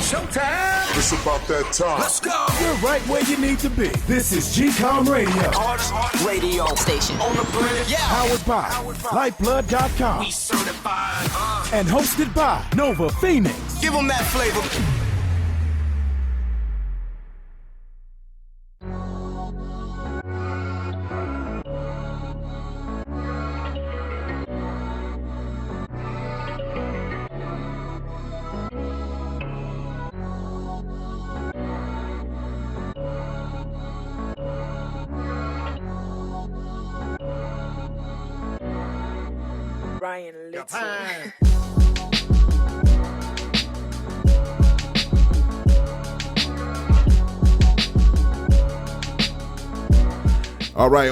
Showtime. It's about that time. Let's go. You're right where you need to be. This is GCOM Radio. Hardest radio station on the planet. Yeah. Powered by Lyfeblood.com. We certified. And hosted by Nova Phoenix. Give them that flavor. Ryan Little. All right.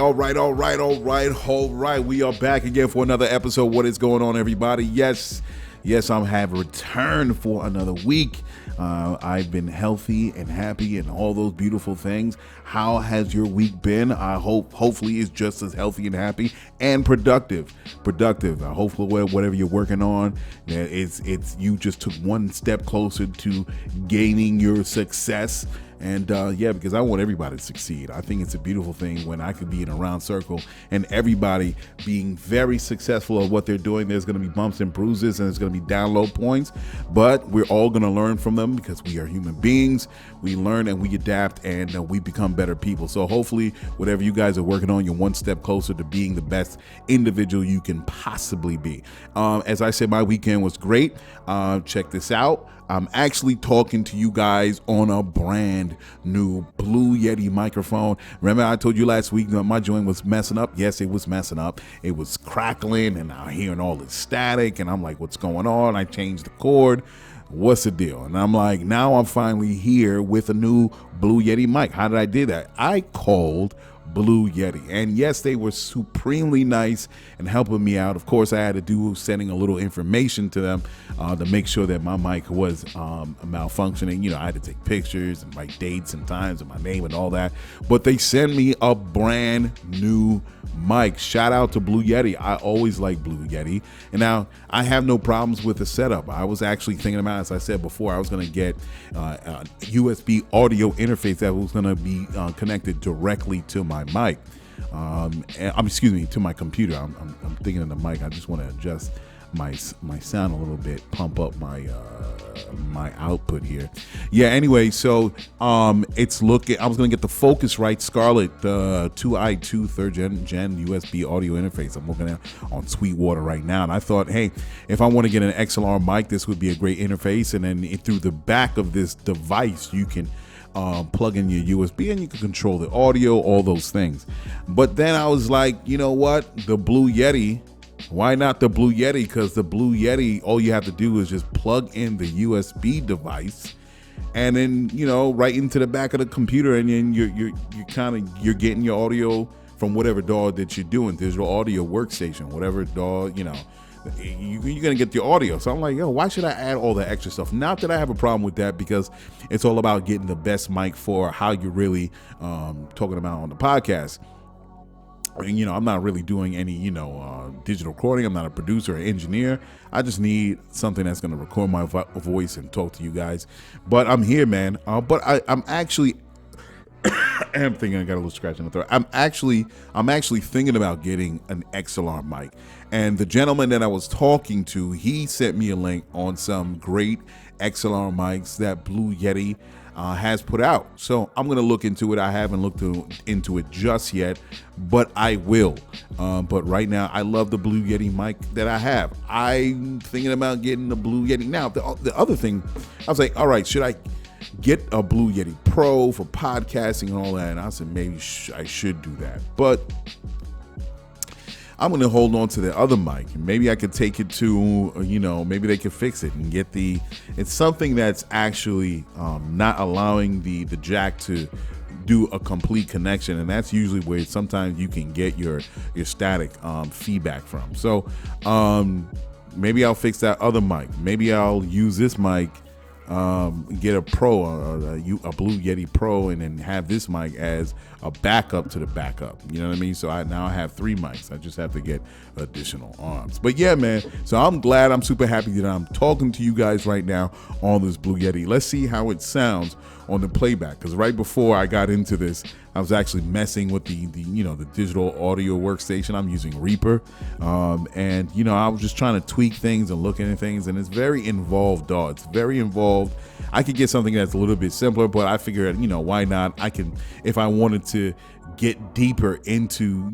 We are back again for another episode. What is going on, everybody? Yes, I have returned for another week. I've been healthy and happy and all those beautiful things. How has your week been? I hopefully it's just as healthy and happy and productive. Hopefully whatever you're working on, it's you just took one step closer to gaining your success. And because I want everybody to succeed. I think it's a beautiful thing when I could be in a round circle and everybody being very successful at what they're doing. There's going to be bumps and bruises and there's going to be down low points, but we're all going to learn from them because we are human beings. We learn and we adapt and we become better people. So hopefully whatever you guys are working on, you're one step closer to being the best individual you can possibly be. As I said, my weekend was great. Check this out. I'm actually talking to you guys on a brand new Blue Yeti microphone. Remember I told you last week that my joint was messing up? Yes, it was messing up. It was crackling and I'm hearing all this static and I'm like, what's going on? I changed the cord. What's the deal? And I'm like, now I'm finally here with a new Blue Yeti mic. How did I do that? I called Blue Yeti, and yes, they were supremely nice and helping me out. Of course, I had to do sending a little information to them to make sure that my mic was malfunctioning. You know, I had to take pictures and write dates and times and my name and all that, but they sent me a brand new mic. Shout out to Blue Yeti. I always like Blue Yeti, and now I have no problems with the setup. I was actually thinking about, as I said before, I was going to get a USB audio interface that was going to be connected directly to my mic. To my computer. I'm thinking of the mic. I just want to adjust my sound a little bit, pump up my output here. Yeah, anyway, so it's looking, I was going to get the Focusrite Scarlett 2i2 third gen USB audio interface. I'm looking at on Sweetwater right now, and I thought, hey, if I want to get an XLR mic, this would be a great interface. And then through the back of this device, you can plug in your USB and you can control the audio, all those things. But then I was like, you know what? The Blue Yeti, why not the Blue Yeti? Because the Blue Yeti, all you have to do is just plug in the USB device and then, right into the back of the computer, and then you're getting your audio from whatever DAW that you're doing, digital audio workstation, whatever DAW, you're going to get the audio. So I'm like, why should I add all the extra stuff? Not that I have a problem with that, because it's all about getting the best mic for how you're really talking about on the podcast. And, I'm not really doing any, digital recording. I'm not a producer or engineer. I just need something that's going to record my voice and talk to you guys. But I'm here, man. But I'm actually I'm thinking I got a little scratch in the throat. I'm actually thinking about getting an XLR mic. And the gentleman that I was talking to, he sent me a link on some great XLR mics that Blue Yeti has put out. So I'm going to look into it. I haven't looked into it just yet, but I will. But right now, I love the Blue Yeti mic that I have. I'm thinking about getting the Blue Yeti. Now, the other thing, I was like, all right, should I get a Blue Yeti Pro for podcasting and all that? And I said, maybe I should do that. But I'm going to hold on to the other mic. Maybe I could take it to, maybe they could fix it and get it's something that's actually not allowing the jack to do a complete connection. And that's usually where sometimes you can get your static feedback from. So maybe I'll fix that other mic. Maybe I'll use this mic get a Pro, a Blue Yeti Pro, and then have this mic as a backup to the backup. You know what I mean? So I now have 3 mics. I just have to get additional arms. But yeah, man. So I'm glad. I'm super happy that I'm talking to you guys right now on this Blue Yeti. Let's see how it sounds on the playback. Because right before I got into this, I was actually messing with the digital audio workstation. I'm using Reaper, and I was just trying to tweak things and looking at things, and it's very involved, dog. It's very involved. I could get something that's a little bit simpler, but I figured, why not? I can, if I wanted to get deeper into,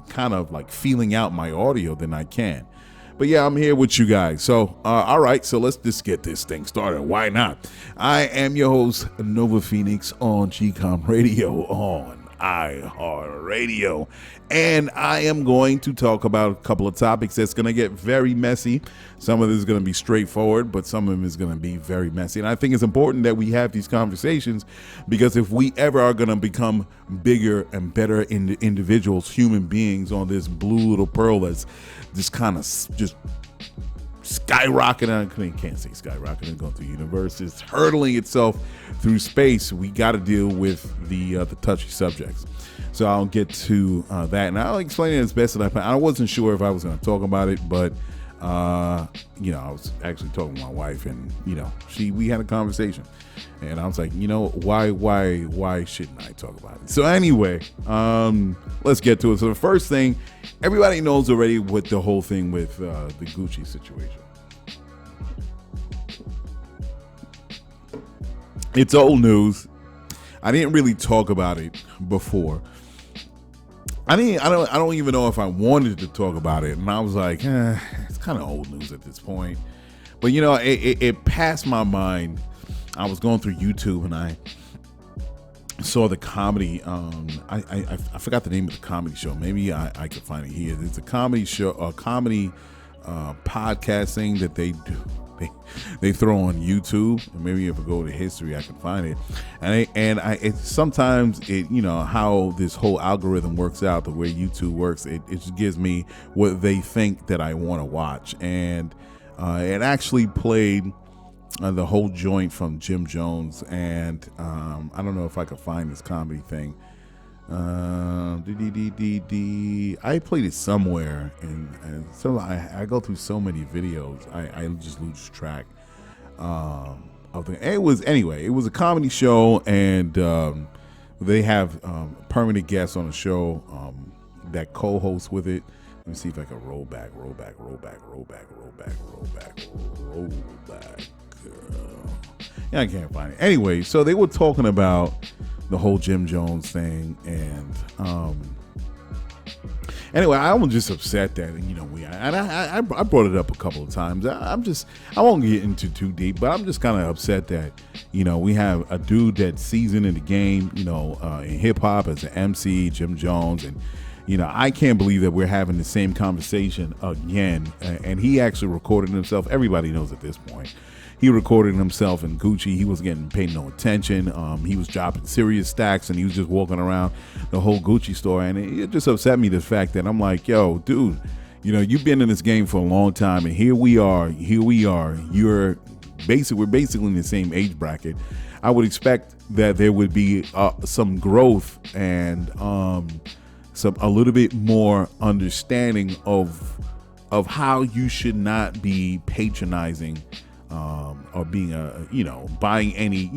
kind of like feeling out my audio, then I can. But yeah, I'm here with you guys. So, all right, so let's just get this thing started. Why not? I am your host, Nova Phoenix, on GCOM Radio on iHeartRadio. And I am going to talk about a couple of topics that's going to get very messy. Some of this is going to be straightforward, but some of them is going to be very messy. And I think it's important that we have these conversations, because if we ever are going to become bigger and better individuals, human beings on this blue little pearl that's just kind of just skyrocketing, I can't say skyrocketing, going through the universe, it's hurtling itself through space, we got to deal with the touchy subjects. So I'll get to that, and I'll explain it as best as I can. I wasn't sure if I was going to talk about it, but I was actually talking to my wife, and we had a conversation, and I was like, why shouldn't I talk about it? So anyway, let's get to it. So the first thing, everybody knows already what the whole thing with the Gucci situation. It's old news. I didn't really talk about it before. I don't even know if I wanted to talk about it, and I was like, it's kind of old news at this point. But it passed my mind. I was going through YouTube and I saw the comedy. I forgot the name of the comedy show. Maybe I could find it here. It's a comedy show, a comedy podcast thing that they do. They throw on YouTube, and maybe if I go to history, I can find it. And sometimes how this whole algorithm works out, the way YouTube works, it just gives me what they think that I want to watch. And it actually played the whole joint from Jim Jones, and I don't know if I could find this comedy thing. I played it somewhere, and so I go through so many videos, I just lose track of the. It was a comedy show, and they have permanent guests on the show that co-host with it. Let me see if I can roll back. Yeah, I can't find it. Anyway, so they were talking about the whole Jim Jones thing, and anyway, I was just upset that I brought it up a couple of times. I won't get into too deep, but I'm just kind of upset that we have a dude that's seasoned in the game, in hip hop as an MC, Jim Jones, and I can't believe that we're having the same conversation again. And he actually recorded himself. Everybody knows at this point. He recorded himself in Gucci. He wasn't getting paid no attention. He was dropping serious stacks, and he was just walking around the whole Gucci store. And it just upset me, the fact that I'm like, yo, dude, you've been in this game for a long time, and here we are. We're basically in the same age bracket. I would expect that there would be some growth and a little bit more understanding of how you should not be patronizing or being buying any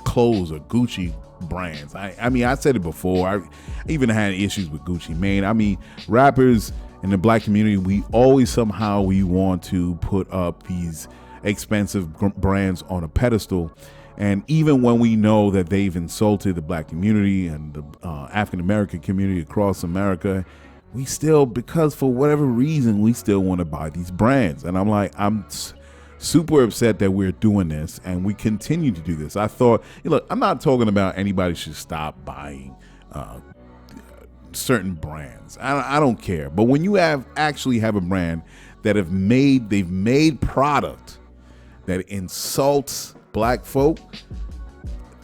clothes or Gucci brands. I said it before. I even had issues with Gucci Mane. I mean, rappers in the black community, we always somehow we want to put up these expensive brands on a pedestal. And even when we know that they've insulted the black community and the African American community across America, we still, because for whatever reason, we still want to buy these brands. And I'm super upset that we're doing this, and we continue to do this. I thought, look, I'm not talking about anybody should stop buying certain brands. I don't care. But when you actually have a brand that they've made product that insults black folk,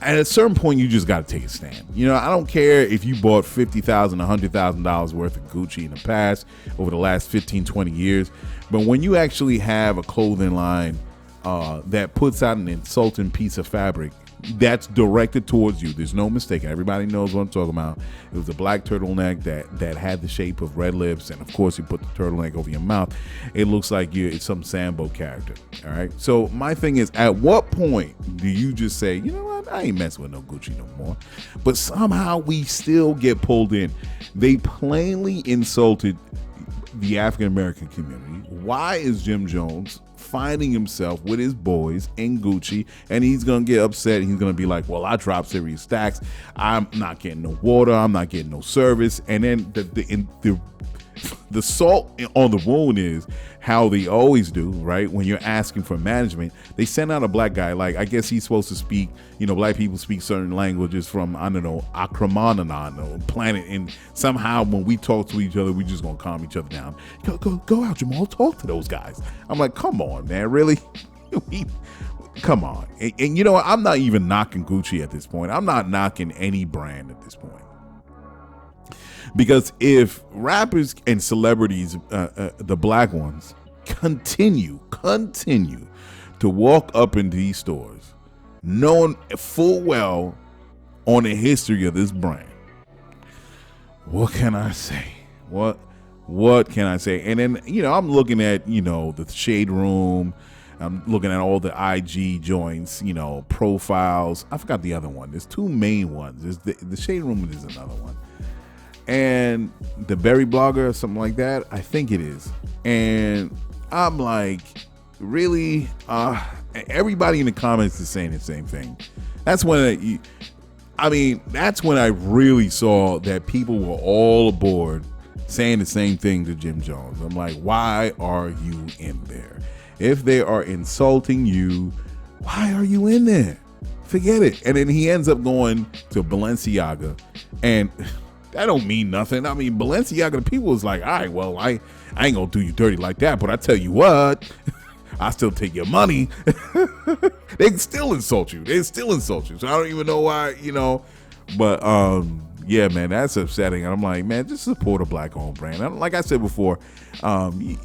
at a certain point, you just got to take a stand. I don't care if you bought $50,000, $100,000 worth of Gucci in the past, over the last 15, 20 years. But when you actually have a clothing line that puts out an insulting piece of fabric that's directed towards you, there's no mistake. Everybody knows what I'm talking about. It was a black turtleneck that had the shape of red lips, and of course you put the turtleneck over your mouth. It looks like it's some Sambo character. All right. So my thing is, at what point do you just say, you know what, I ain't messing with no Gucci no more? But somehow we still get pulled in. They plainly insulted the African American community. Why is Jim Jones finding himself with his boys in Gucci, and he's gonna get upset? He's gonna be like, well, I dropped serious stacks, I'm not getting no water, I'm not getting no service. And then the salt on the wound is how they always do, right? When you're asking for management, they send out a black guy. Like, I guess he's supposed to speak, black people speak certain languages from, I don't know, Akramanan or planet. And somehow when we talk to each other, we just gonna calm each other down. Go out, Jamal, talk to those guys. I'm like, come on, man, really? Come on. And you know what? I'm not even knocking Gucci at this point. I'm not knocking any brand at this point. Because if rappers and celebrities, the black ones, continue to walk up in these stores, knowing full well on the history of this brand, what can I say? What can I say? And then, I'm looking at, the Shade Room. I'm looking at all the IG joints, profiles. I forgot the other one. There's two main ones. There's the Shade Room is another one. And the Berry Blogger or something like that, I think it is. And I'm like, really? Everybody in the comments is saying the same thing. That's when that's when I really saw that people were all aboard saying the same thing to Jim Jones. I'm like, why are you in there? If they are insulting you, why are you in there? Forget it. And then he ends up going to Balenciaga, and that don't mean nothing. I mean, Balenciaga, the people was like, all right, well, I ain't gonna do you dirty like that, but I tell you what, I still take your money. They still insult you. So I don't even know why, but yeah, man, that's upsetting. And I'm like, man, just support a black owned brand. And like I said before, you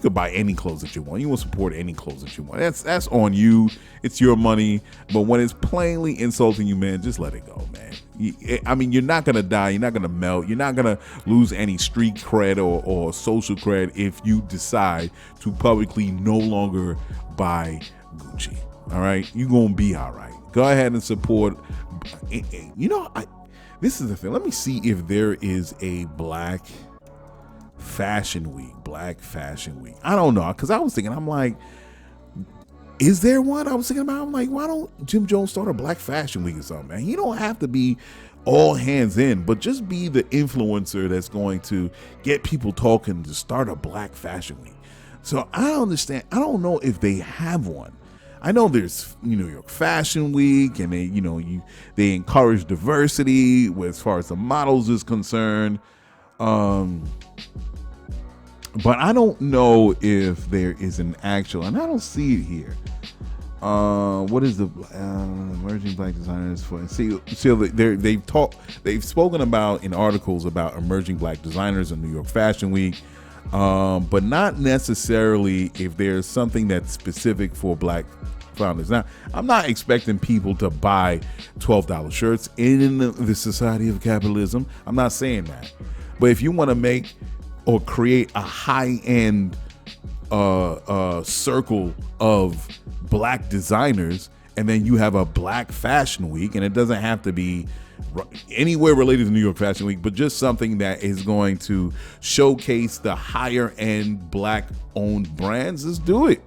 could buy any clothes that you want. You want to support any clothes that you want. That's on you. It's your money. But when it's plainly insulting you, man, just let it go, man. You're not going to die. You're not going to melt. You're not going to lose any street cred or social cred if you decide to publicly no longer buy Gucci. All right? You're going to be all right. Go ahead and support. This is the thing. Let me see if there is a Black Fashion Week. I don't know, because I was thinking, I'm like, is there one? I was thinking about, I'm like, why don't Jim Jones start a Black Fashion Week or something, man? You don't have to be all hands in, but just be the influencer that's going to get people talking to start a Black Fashion Week. So I don't understand. I don't know if they have one. I know there's New York Fashion Week, and they encourage diversity as far as the models is concerned. But I don't know if there is an actual, and I don't see it here. What is the emerging black designers for? See, they've spoken about in articles about emerging black designers in New York Fashion Week. But not necessarily if there's something that's specific for black founders. Now, I'm not expecting people to buy $12 shirts in the society of capitalism. I'm not saying that. But if you want to make or create a high-end circle of black designers, and then you have a Black Fashion Week, and it doesn't have to be anywhere related to New York Fashion Week, but just something that is going to showcase the higher end black owned brands, let's do it.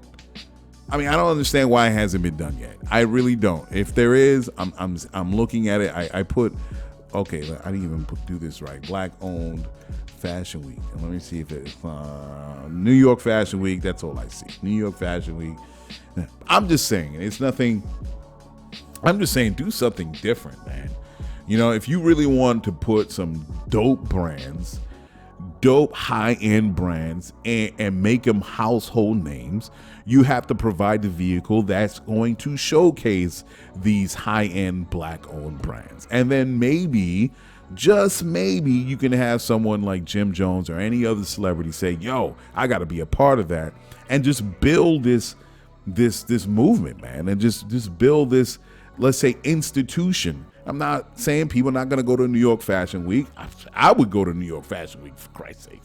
I mean, I don't understand why it hasn't been done yet. I really don't. If there is, I'm looking at it. I put, okay, I didn't even do this right. Black owned Fashion Week. And let me see if it's New York Fashion Week. That's all I see. New York Fashion Week. I'm just saying, it's nothing. I'm just saying, do something different, man. If you really want to put some dope brands, dope high-end brands, and make them household names, you have to provide the vehicle that's going to showcase these high-end black-owned brands. And then maybe, just maybe, you can have someone like Jim Jones or any other celebrity say, yo, I got to be a part of that, and just build this this movement, man, and just build this, let's say, institution. I'm not saying people are not going to go to New York Fashion Week. I would go to New York Fashion Week, for Christ's sake.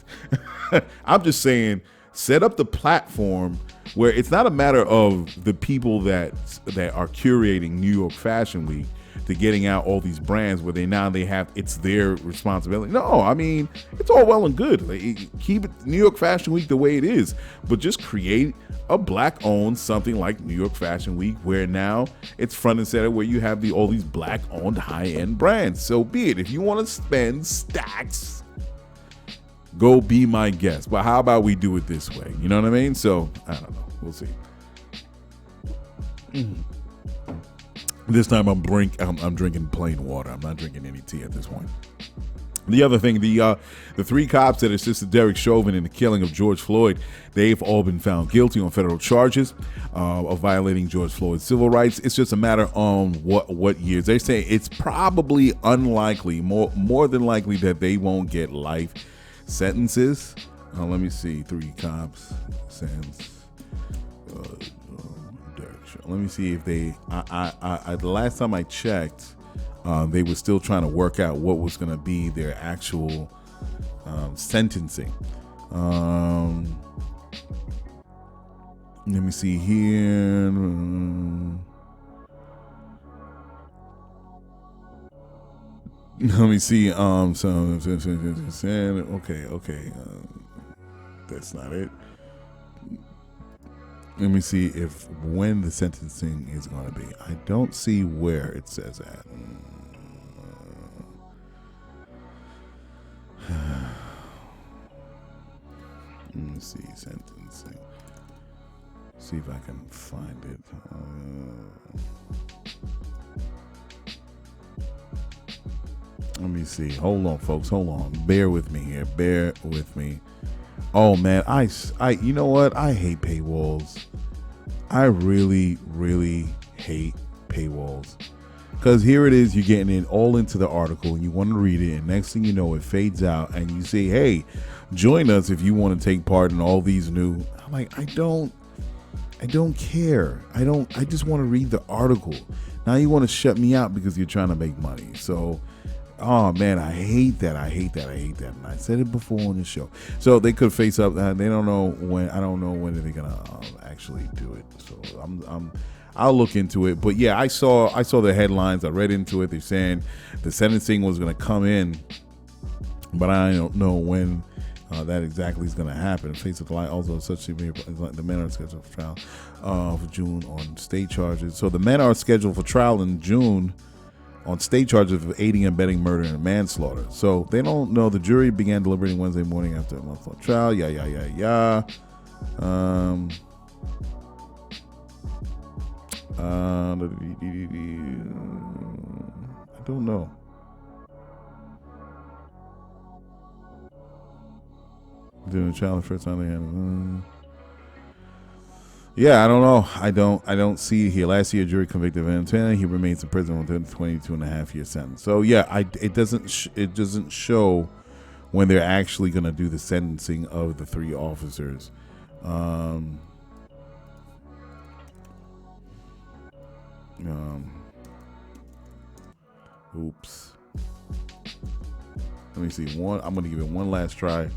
I'm just saying, set up the platform where it's not a matter of the people that are curating New York Fashion Week to getting out all these brands where they have it's their responsibility. No, I mean, it's all well and good. Keep it New York Fashion Week the way it is, but just create a black-owned something like New York Fashion Week, where now it's front and center, where you have all these black-owned high-end brands. So be it. If you want to spend stacks, go be my guest. But how about we do it this way? You know what I mean? So I don't know. We'll see. This time I'm drinking plain water. I'm not drinking any tea at this point. The other thing, the three cops that assisted Derek Chauvin in the killing of George Floyd, they've all been found guilty on federal charges of violating George Floyd's civil rights. It's just a matter on what years. They say it's probably unlikely, more than likely, that they won't get life sentences. Let me see. Three cops since Derek Chauvin. Let me see if they. The last time I checked, they were still trying to work out what was going to be their actual sentencing. Let me see here. Let me see. Okay. That's not it. Let me see when the sentencing is going to be. I don't see where it says that. Let me see, sentencing. See if I can find it. Let me see. Hold on, folks. Hold on. Bear with me here. Bear with me. Oh man, I you know what? I hate paywalls. I really, really hate paywalls. Because here it is, you're getting it all into the article and you want to read it, and next thing you know, it fades out and you say, hey, join us if you want to take part in all these new. I'm like, I don't care. I just want to read the article. Now you want to shut me out because you're trying to make money. So, oh man, I hate that. And I said it before on the show. So they could face up. They don't know when. I don't know when they're gonna actually do it. So I'll look into it. But yeah, I saw the headlines. I read into it. They're saying the sentencing was gonna come in, but I don't know when that exactly is gonna happen. Facebook Live also such the men are scheduled for trial for June on state charges. So the men are scheduled for trial in June on state charges of aiding and abetting murder and manslaughter. So they don't know. The jury began deliberating Wednesday morning after a month-long trial. I don't know. Doing a trial the first time they had. Yeah, I don't know. I don't see it here. Last year, jury convicted of Antenna. He remains in prison with a 22.5-year sentence. So yeah, it doesn't show when they're actually going to do the sentencing of the three officers. Oops. Let me see. I'm going to give it one last try.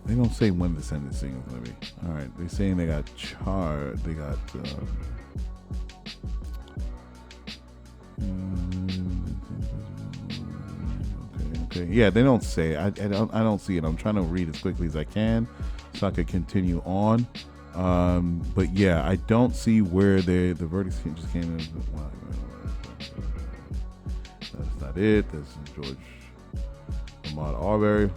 They don't say when the sentencing is going to be. All right. They're saying they got charged. They got. Okay. Yeah, they don't say. I don't see it. I'm trying to read as quickly as I can so I could continue on. But yeah, I don't see where the verdict just came in. That's not it. That's George Ahmaud Arbery.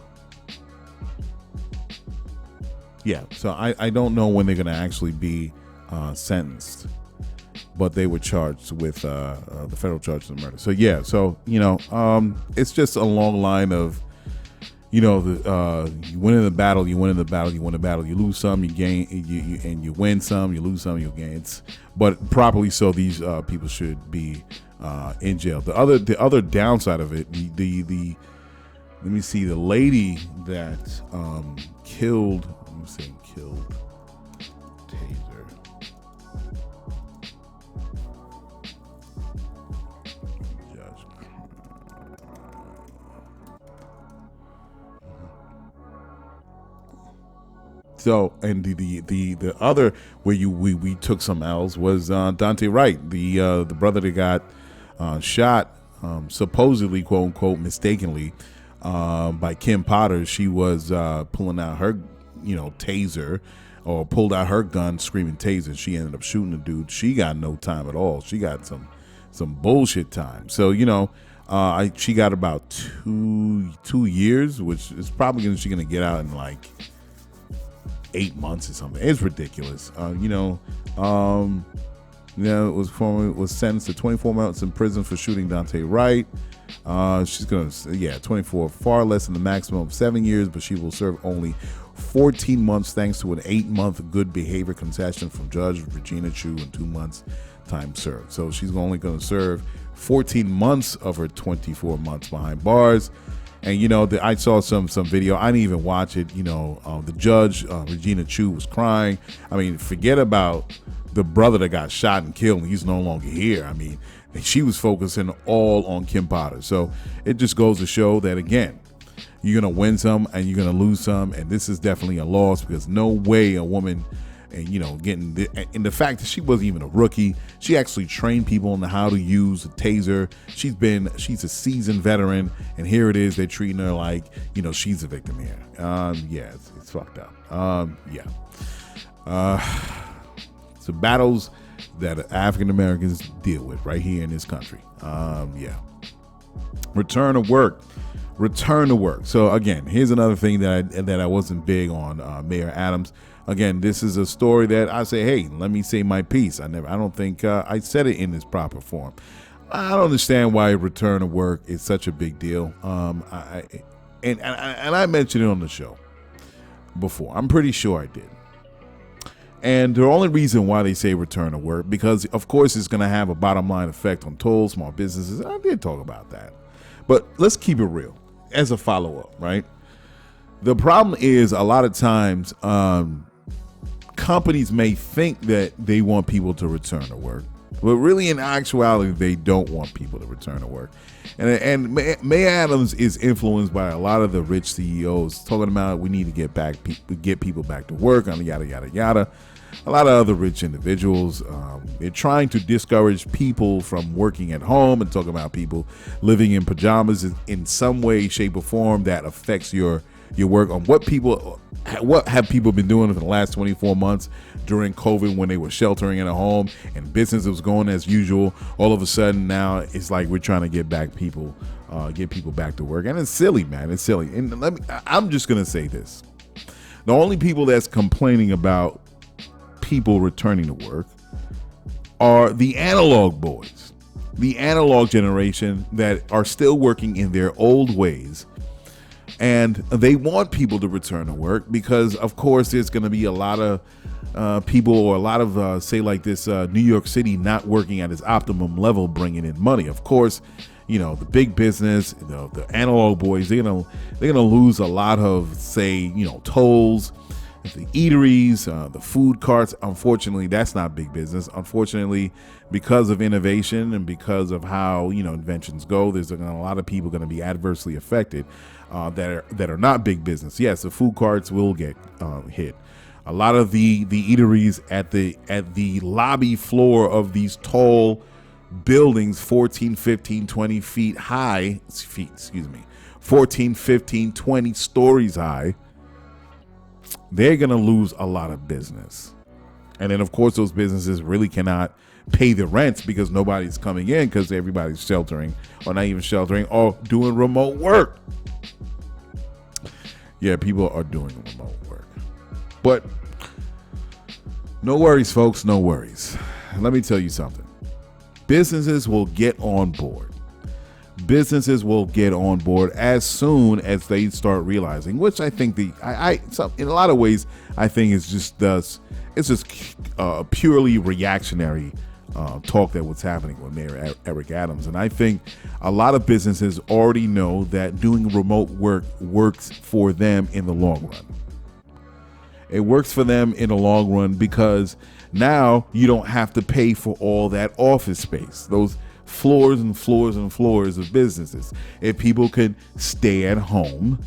Yeah, so I don't know when they're going to actually be sentenced, but they were charged with the federal charges of murder. So yeah, so it's just a long line of, you win in the battle, you win in the battle, you win the battle, you lose some, you gain, you win some, you lose some, you gain. But properly so, these people should be in jail. The other downside of it, the let me see, the lady that killed. I'm saying killed. taser. Judge. So, and the other where we took some L's was Dante Wright, the brother that got shot, supposedly, quote unquote, mistakenly, by Kim Potter. She was pulling out her, taser, or pulled out her gun, screaming taser. She ended up shooting the dude. She got no time at all. She got some bullshit time. So she got about two years, which is probably she's gonna get out in like 8 months or something. It's ridiculous. It was sentenced to 24 months in prison for shooting Dante Wright. She's gonna 24, far less than the maximum of 7 years, but she will serve only 14 months thanks to an 8-month good behavior concession from Judge Regina Chu and 2 months time served. So she's only going to serve 14 months of her 24 months behind bars. And I saw some video. I didn't even watch it. The judge, Regina Chu, was crying. I mean, forget about the brother that got shot and killed, and he's no longer here. I mean, she was focusing all on Kim Potter. So it just goes to show that, again, you're gonna win some and you're gonna lose some, and this is definitely a loss, because no way a woman, and and the fact that she wasn't even a rookie, she actually trained people on how to use a taser. She's a seasoned veteran, and here it is, they're treating her like she's a victim here. It's fucked up. So battles that African Americans deal with right here in this country. Return to work. So again, here's another thing that I wasn't big on, Mayor Adams. Again, this is a story that I say, hey, let me say my piece. I don't think I said it in its proper form. I don't understand why return to work is such a big deal. I mentioned it on the show before. I'm pretty sure I did. And the only reason why they say return to work, because of course it's going to have a bottom line effect on tolls, small businesses. I did talk about that. But let's keep it real as a follow-up, right? The problem is a lot of times companies may think that they want people to return to work, but really in actuality, they don't want people to return to work. And Mayor Adams is influenced by a lot of the rich CEOs talking about we need to get people back to work, and yada, yada, yada. A lot of other rich individuals, they're trying to discourage people from working at home and talking about people living in pajamas in some way, shape, or form that affects your work. On what have people been doing for the last 24 months during COVID, when they were sheltering in a home and business was going as usual. All of a sudden now it's like we're trying to get people back to work, and it's silly, man. It's silly. And I'm just gonna say this: the only people that's complaining about people returning to work are the analog boys, the analog generation that are still working in their old ways. And they want people to return to work because, of course, there's going to be a lot of people, or a lot of, say like this, New York City not working at its optimum level, bringing in money. Of course, the big business, the analog boys, they're gonna lose a lot of, say, tolls, the eateries, the food carts. Unfortunately, that's not big business. Unfortunately, because of innovation and because of how inventions go, there's a lot of people going to be adversely affected that are not big business. Yes, the food carts will get hit. A lot of the eateries at the lobby floor of these tall buildings, 14, 15, 20 feet high, 14, 15, 20 stories high, they're going to lose a lot of business. And then, of course, those businesses really cannot pay the rents because nobody's coming in because everybody's sheltering, or not even sheltering, or doing remote work. Yeah, people are doing remote work. But no worries, folks, no worries. Let me tell you something. Businesses will get on board. Businesses will get on board as soon as they start realizing, which I think in a lot of ways, I think it's just purely reactionary talk that what's happening with Mayor Eric Adams. And I think a lot of businesses already know that doing remote work works for them in the long run. It works for them in the long run because now you don't have to pay for all that office space, those floors and floors and floors of businesses. If people can stay at home,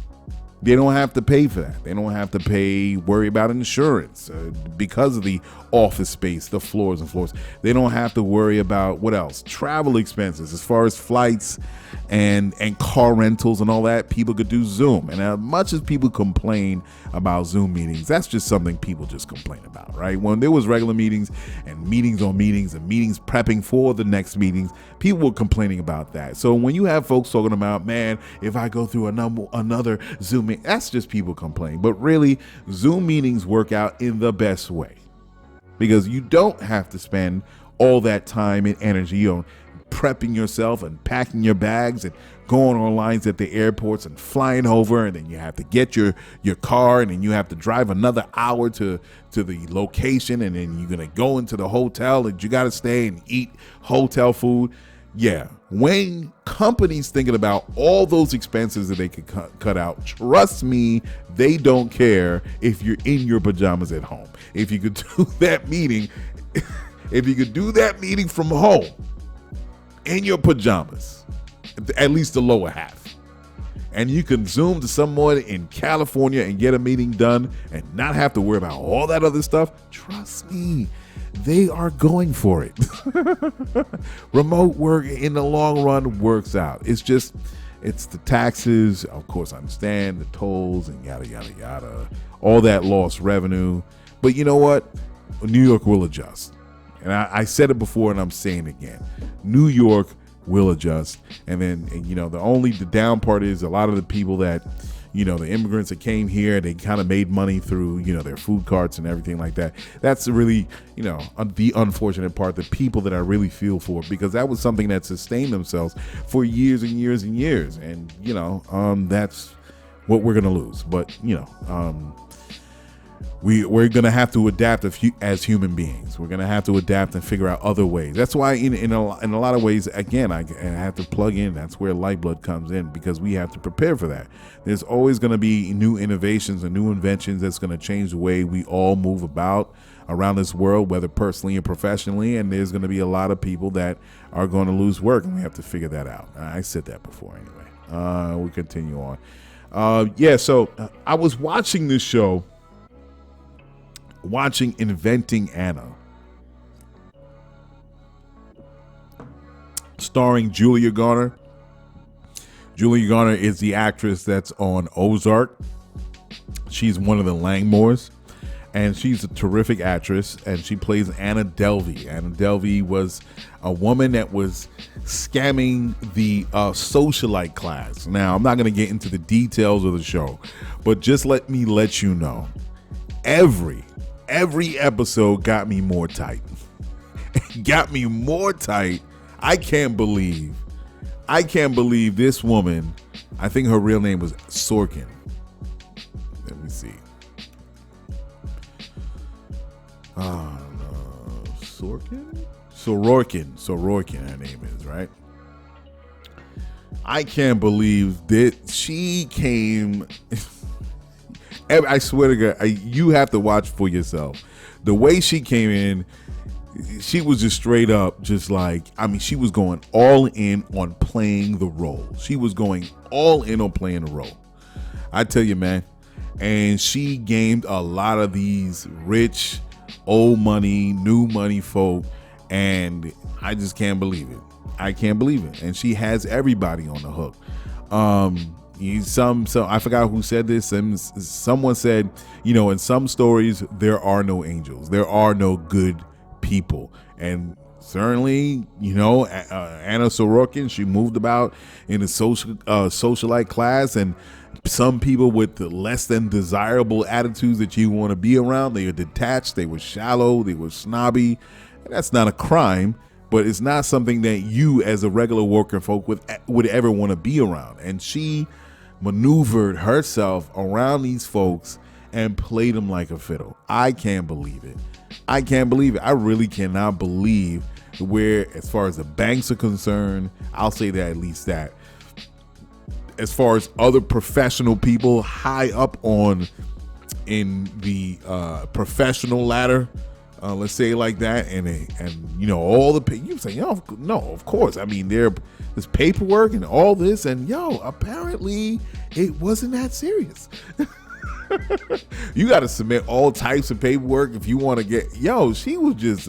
they don't have to pay for that. They don't have to worry about insurance because of the office space, the floors and floors. They don't have to worry about what else? Travel expenses as far as flights and car rentals and all that. People could do Zoom. And as much as people complain about Zoom meetings, that's just something people just complain about, right? When there was regular meetings and meetings on meetings and meetings prepping for the next meetings, people were complaining about that. So when you have folks talking about, man, if I go through another Zoom meeting, that's just people complaining. But really, Zoom meetings work out in the best way because you don't have to spend all that time and energy on prepping yourself and packing your bags and going on lines at the airports and flying over, and then you have to get your car, and then you have to drive another hour to the location, and then you're gonna go into the hotel and you gotta stay and eat hotel food. Yeah, when companies thinking about all those expenses that they could cut out, trust me, they don't care if you're in your pajamas at home. If you could do that meeting, from home in your pajamas, at least the lower half, and you can Zoom to someone in California and get a meeting done and not have to worry about all that other stuff, trust me, they are going for it. Remote work in the long run works out. It's the taxes, of course, I understand, the tolls and yada, yada, yada, all that lost revenue. But you know what? New York will adjust. And I said it before and I'm saying it again. New York will adjust. And then, the down part is a lot of the people that, the immigrants that came here, they kind of made money through, their food carts and everything like that. That's really, the unfortunate part, the people that I really feel for, because that was something that sustained themselves for years and years and years. And, that's what we're going to lose. But, we're going to have to adapt as human beings. We're going to have to adapt and figure out other ways. That's why in a lot of ways, again, I have to plug in. That's where Lyfeblood comes in, because we have to prepare for that. There's always going to be new innovations and new inventions that's going to change the way we all move about around this world, whether personally or professionally. And there's going to be a lot of people that are going to lose work, and we have to figure that out. I said that before anyway. We'll continue on. So I was watching this show, Inventing Anna, starring Julia Garner. Julia Garner is the actress that's on Ozark. She's one of the Langmores, and she's a terrific actress, and she plays Anna Delvey. Anna Delvey was a woman that was scamming the socialite class. Now, I'm not going to get into the details of the show, but just let me let you know, every episode got me more tight. Got me more tight. I can't believe this woman. I think her real name was Sorkin. Let me see. Sorkin? Sororkin, her name is, right? I can't believe that she came. I swear to God, you have to watch for yourself. The way she came in, she was just straight up, she was going all in on playing the role. She was going all in on playing the role. I tell you, man. And she gamed a lot of these rich, old money, new money folk. And I just can't believe it. I can't believe it. And she has everybody on the hook. I forgot who said this, and someone said, in some stories there are no angels, there are no good people, and certainly, Anna Sorokin, she moved about in a socialite class, and some people with the less than desirable attitudes that you want to be around, they were detached, they were shallow, they were snobby. And that's not a crime, but it's not something that you as a regular worker folk would ever want to be around. And she maneuvered herself around these folks and played them like a fiddle. I can't believe it. I really cannot believe where, as far as the banks are concerned, I'll say that at least that. As far as other professional people high up on in the professional ladder, let's say it like that, and all the you say, no, of course. I mean, there's paperwork and all this, and apparently it wasn't that serious. You got to submit all types of paperwork if you want to get. She was just.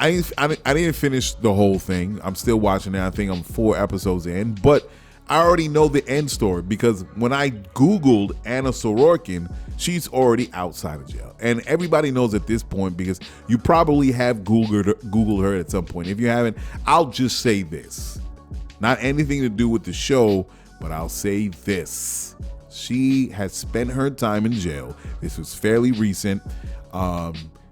I didn't finish the whole thing. I'm still watching it. I think I'm 4 episodes in, but I already know the end story because when I Googled Anna Sorokin, she's already outside of jail. And everybody knows at this point because you probably have Googled her at some point. If you haven't, I'll just say this. Not anything to do with the show, but I'll say this. She has spent her time in jail. This was fairly recent.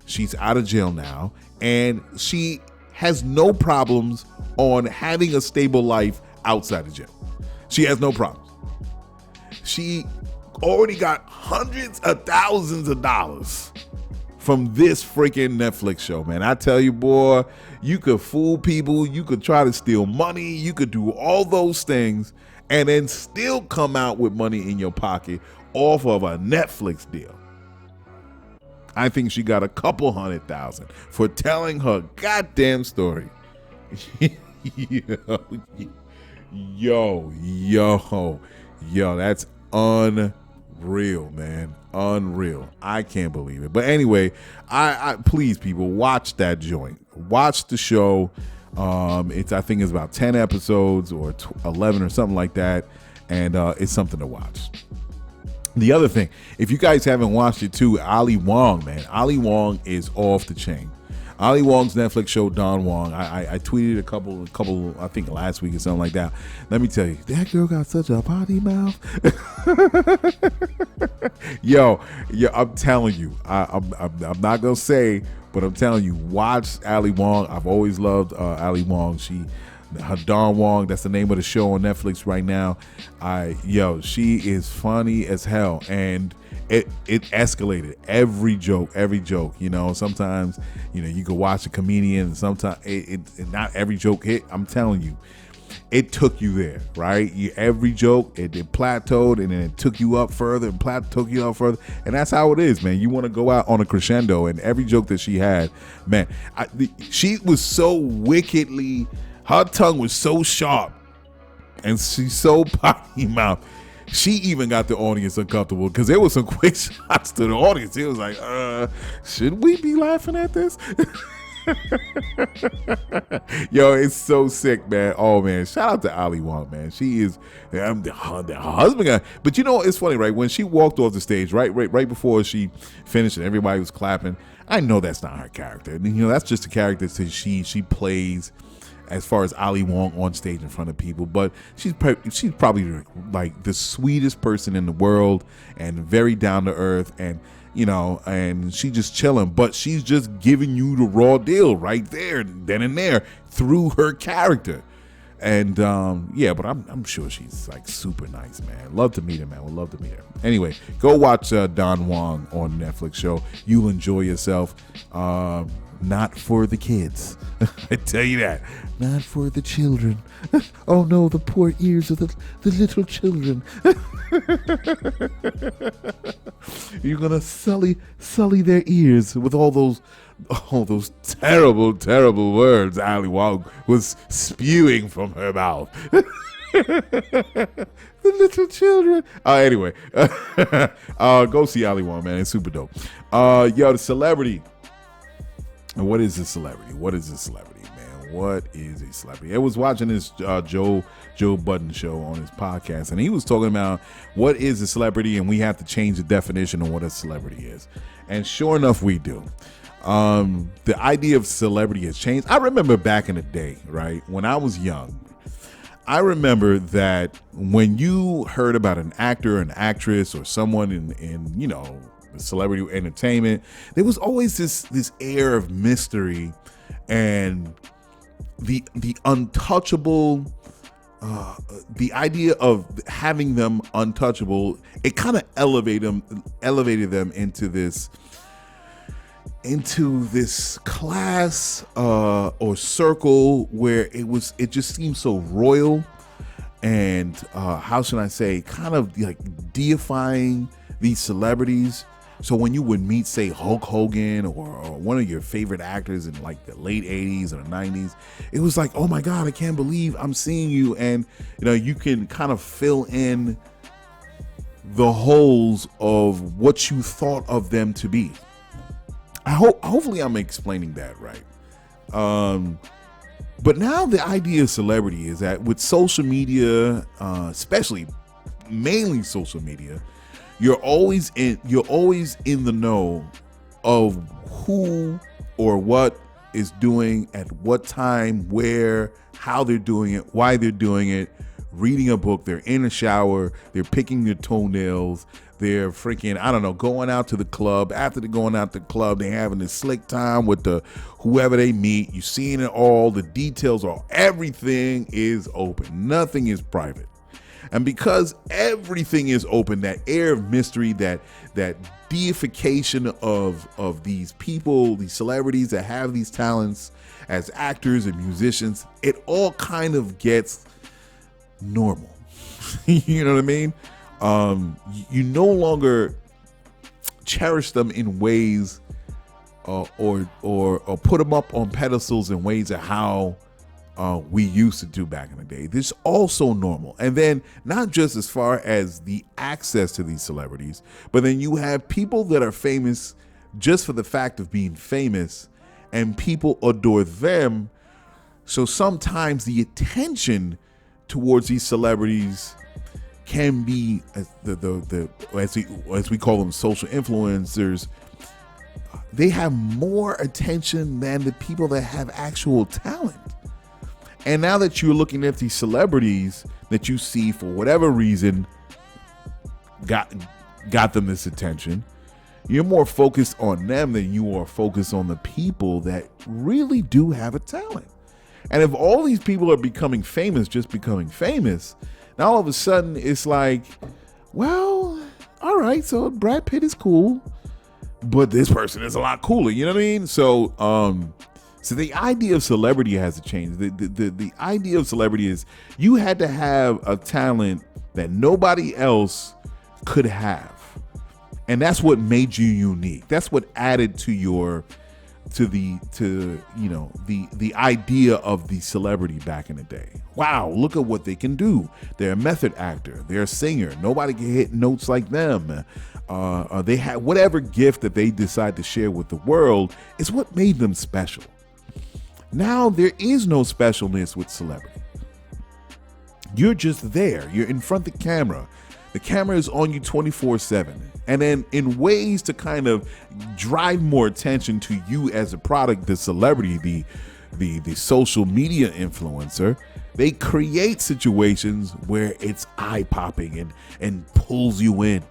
She's out of jail now, and she has no problems on having a stable life outside of jail. She has no problems. She already got hundreds of thousands of dollars from this freaking Netflix show, man. I tell you, boy, you could fool people. You could try to steal money. You could do all those things and then still come out with money in your pocket off of a Netflix deal. I think she got a couple $100,000 for telling her goddamn story. Yo, that's unreal, man. Unreal. I can't believe it. But anyway, I please, people, watch that joint. Watch the show. I think it's about 10 episodes or 11 or something like that, and it's something to watch. The other thing, if you guys haven't watched it too, Ali Wong, man. Ali Wong is off the chain. Ali Wong's Netflix show, Don Wong. I tweeted a couple, I think last week or something like that. Let me tell you, that girl got such a potty mouth. yo, I'm telling you, I'm not gonna say, but I'm telling you, watch Ali Wong. I've always loved Ali Wong. Her Don Wong, that's the name of the show on Netflix right now. She is funny as hell, and it escalated every joke. Sometimes you can watch a comedian, and sometimes not every joke hit. I'm telling you, it took you there, right? Every joke it plateaued, and then it took you up further and took you up further, and that's how it is, man. You want to go out on a crescendo, and every joke that she had, man, she was so wickedly. Her tongue was so sharp, and she's so potty mouth. She even got the audience uncomfortable because there was some quick shots to the audience. It was like, should we be laughing at this? Yo, it's so sick, man. Oh, man. Shout out to Ali Wong, man. She is the husband guy. But it's funny, right? When she walked off the stage, right before she finished and everybody was clapping, I know that's not her character. That's just a character that she plays as far as Ali Wong on stage in front of people, but she's probably like the sweetest person in the world and very down to earth, and and she just chilling, but she's just giving you the raw deal right there, then and there, through her character. And but I'm sure she's like super nice, man. Love to meet her, man. Would love to meet her. Anyway, go watch Don Wong on Netflix show. You'll enjoy yourself. Not for the kids. I tell you that. Not for the children. Oh no, the poor ears of the little children. You're gonna sully their ears with all those terrible, terrible words Ali Wong was spewing from her mouth. The little children. Anyway, go see Ali Wong, man. It's super dope. The celebrity. What is a celebrity? What is a celebrity, man? What is a celebrity? I was watching this Joe Budden show on his podcast, and he was talking about what is a celebrity, and we have to change the definition of what a celebrity is. And sure enough, we do. The idea of celebrity has changed. I remember back in the day, right, when I was young, I remember that when you heard about an actor, an actress, or someone in celebrity entertainment, there was always this air of mystery and the untouchable, the idea of having them untouchable. It kind of elevated them into this class or circle where it just seemed so royal and how should I say, kind of like deifying these celebrities. So when you would meet, say, Hulk Hogan or one of your favorite actors in like the late 80s or the 90s, it was like, oh my God, I can't believe I'm seeing you. And, you can kind of fill in the holes of what you thought of them to be. Hopefully I'm explaining that right. But now the idea of celebrity is that with social media, especially mainly social media, you're always in the know of who or what is doing at what time, where, how they're doing it, why they're doing it, reading a book, they're in a shower, they're picking their toenails, they're freaking, I don't know, going out to the club. After they're going out to the club, they're having this slick time with whoever they meet. You're seeing it all. The details are, everything is open. Nothing is private. And because everything is open, that air of mystery, that deification of these people, these celebrities that have these talents as actors and musicians, it all kind of gets normal. You know what I mean? You no longer cherish them in ways or put them up on pedestals in ways of how we used to do back in the day. This is also normal. And then not just as far as the access to these celebrities, but then you have people that are famous just for the fact of being famous, and people adore them. So sometimes the attention towards these celebrities can be as we call them, social influencers. They have more attention than the people that have actual talent. And now that you're looking at these celebrities that you see for whatever reason got them this attention, you're more focused on them than you are focused on the people that really do have a talent. And if all these people are becoming famous, now all of a sudden it's like, well, all right, so Brad Pitt is cool, but this person is a lot cooler. You know what I mean? So the idea of celebrity has to change. The idea of celebrity is you had to have a talent that nobody else could have. And that's what made you unique. That's what added to the idea of the celebrity back in the day. Wow, look at what they can do. They're a method actor. They're a singer. Nobody can hit notes like them. They have whatever gift that they decide to share with the world is what made them special. Now there is no specialness with celebrity. You're just there. You're in front of the camera. The camera is on you 24/7. And then in ways to kind of drive more attention to you as a product, the celebrity, the social media influencer, they create situations where it's eye-popping and pulls you in.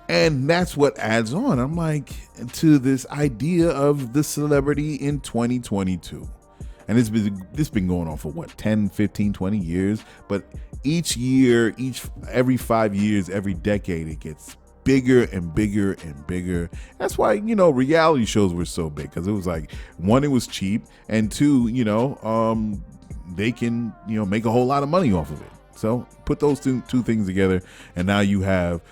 And that's what adds on, I'm like, to this idea of the celebrity in 2022. And this been going on for what, 10, 15, 20 years? But each year, every 5 years, every decade, it gets bigger and bigger and bigger. That's why, reality shows were so big, because it was like, one, it was cheap, and two, they can, make a whole lot of money off of it. So put those two things together, and now you have,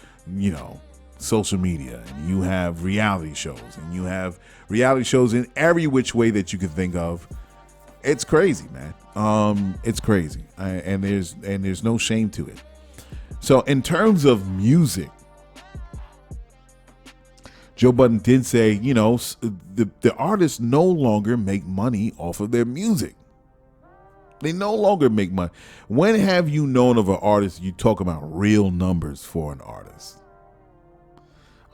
social media, and you have reality shows, and you have reality shows in every which way that you can think of. It's crazy, man. It's crazy, and there's no shame to it. So in terms of music, Joe Budden did say, the artists no longer make money off of their music. They no longer make money. When have you known of an artist, you talk about real numbers for an artist?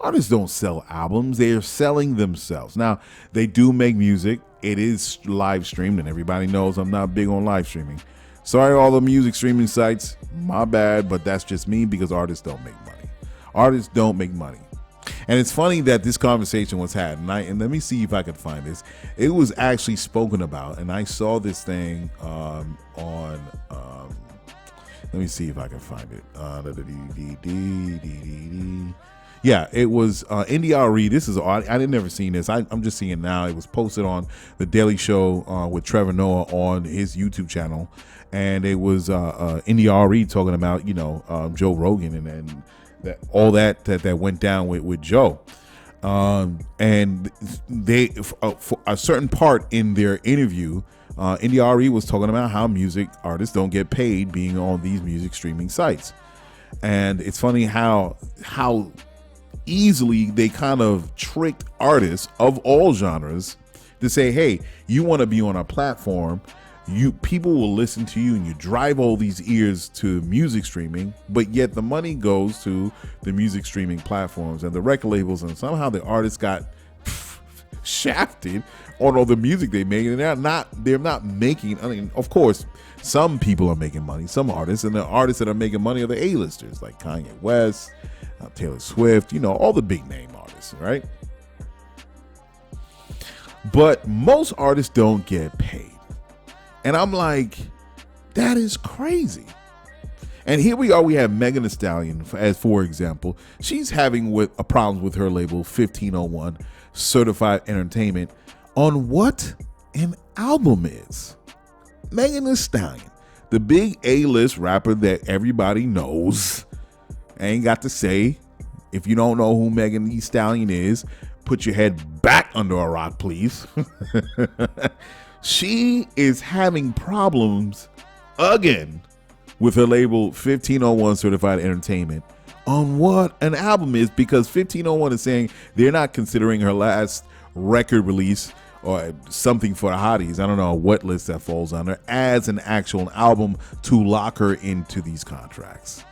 Artists don't sell albums. They are selling themselves. Now, they do make music. It is live streamed, and everybody knows I'm not big on live streaming. Sorry, all the music streaming sites. My bad, but that's just me, because artists don't make money. Artists don't make money. And it's funny that this conversation was had, and let me see if I can find this. It was actually spoken about, and I saw this thing on let me see if I can find it. Yeah, it was NDRE. This is I didn't never seen this. I'm just seeing it now. It was posted on the Daily Show with Trevor Noah on his YouTube channel, and it was NDRE talking about Joe Rogan and all that went down with Joe. And they, for a certain part in their interview, NDRE was talking about how music artists don't get paid being on these music streaming sites. And it's funny how easily they kind of tricked artists of all genres to say, hey, you want to be on a platform, people will listen to you, and you drive all these ears to music streaming, but yet the money goes to the music streaming platforms and the record labels, and somehow the artists got shafted on all the music they made, and they're not making. I mean, of course, some people are making money, some artists, and the artists that are making money are the A-listers like Kanye West, Taylor Swift, all the big name artists, right? But most artists don't get paid. And I'm like, that is crazy. And here we are, we have Megan Thee Stallion, as for example. She's having a problem with her label, 1501 Certified Entertainment, on what an album is. Megan Thee Stallion, the big A-list rapper that everybody knows. I ain't got to say, if you don't know who Megan Thee Stallion is, put your head back under a rock, please. She is having problems again with her label 1501 Certified Entertainment on what an album is, because 1501 is saying they're not considering her last record release or something for the hotties, I don't know what list that falls under, as an actual album to lock her into these contracts.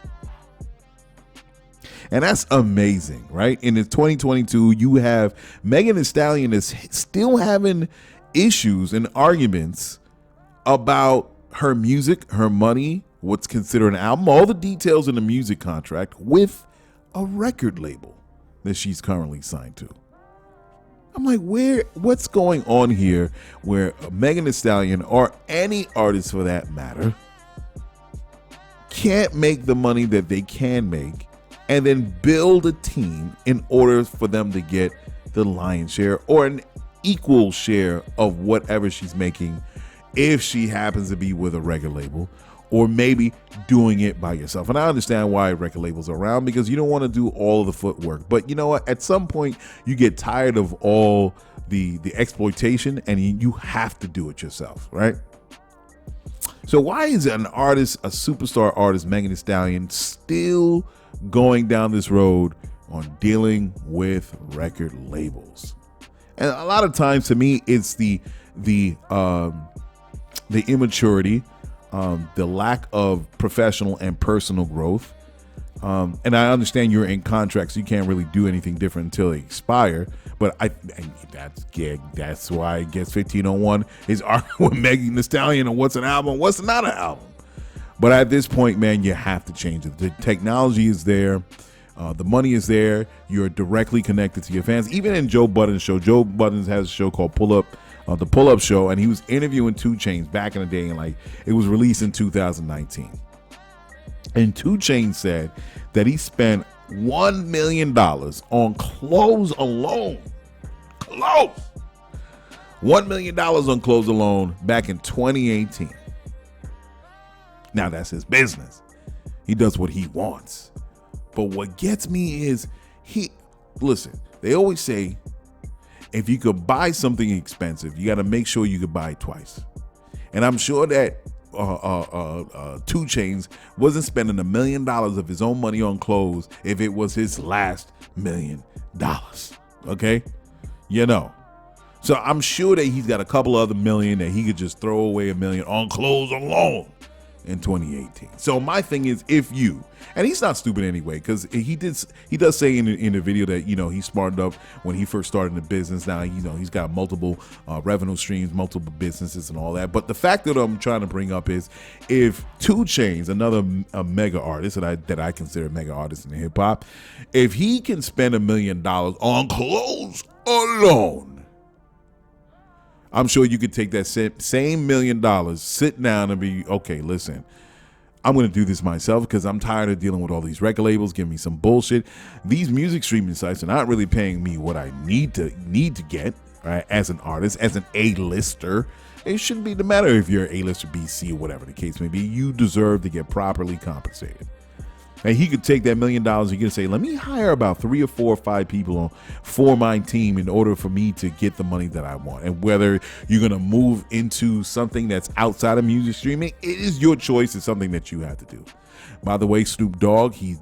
And that's amazing, right? In 2022, you have Megan Thee Stallion is still having issues and arguments about her music, her money, what's considered an album, all the details in the music contract with a record label that she's currently signed to. I'm like, what's going on here where Megan Thee Stallion, or any artist for that matter, can't make the money that they can make and then build a team in order for them to get the lion's share or an equal share of whatever she's making, if she happens to be with a record label, or maybe doing it by yourself. And I understand why record labels are around, because you don't want to do all of the footwork. But you know what? At some point, you get tired of all the exploitation, and you have to do it yourself, right? So why is an artist, a superstar artist, Megan Thee Stallion, still going down this road on dealing with record labels? And a lot of times, to me, it's the immaturity, the lack of professional and personal growth. And I understand you're in contracts, so you can't really do anything different until they expire. But that's why I guess 1501 is arguing with Megan Thee Stallion on what's an album, what's not an album. But at this point, man, you have to change it. The technology is there. The money is there. You're directly connected to your fans. Even in Joe Budden's show, Joe Budden has a show called Pull Up, the Pull Up Show, and he was interviewing 2 Chainz back in the day, and it was released in 2019. And 2 Chainz said that he spent $1 million on clothes alone. Clothes. $1 million on clothes alone back in 2018. Now that's his business. He does what he wants. But what gets me is listen, they always say, if you could buy something expensive, you got to make sure you could buy it twice. And I'm sure that 2 Chainz wasn't spending $1 million of his own money on clothes if it was his last $1 million. Okay? So I'm sure that he's got a couple other million that he could just throw away $1 million on clothes alone in 2018. So my thing is, if you, and he's not stupid anyway, because he does say in the video that he smartened up when he first started in the business. Now he's got multiple revenue streams, multiple businesses, and all that. But the fact that I'm trying to bring up is, if 2 Chainz, another mega artist that I consider a mega artist in hip hop, if he can spend $1 million on clothes alone, I'm sure you could take that same $1 million, sit down and be, okay, listen, I'm going to do this myself because I'm tired of dealing with all these record labels giving me some bullshit. These music streaming sites are not really paying me what I need to get, right, as an artist, as an A-lister. It shouldn't be the matter if you're A-lister, B, C, or whatever the case may be. You deserve to get properly compensated. And he could take that $1 million, he could say, let me hire about 3 or 4 or 5 people for my team in order for me to get the money that I want. And whether you're going to move into something that's outside of music streaming, it is your choice. It's something that you have to do. By the way, Snoop Dogg, he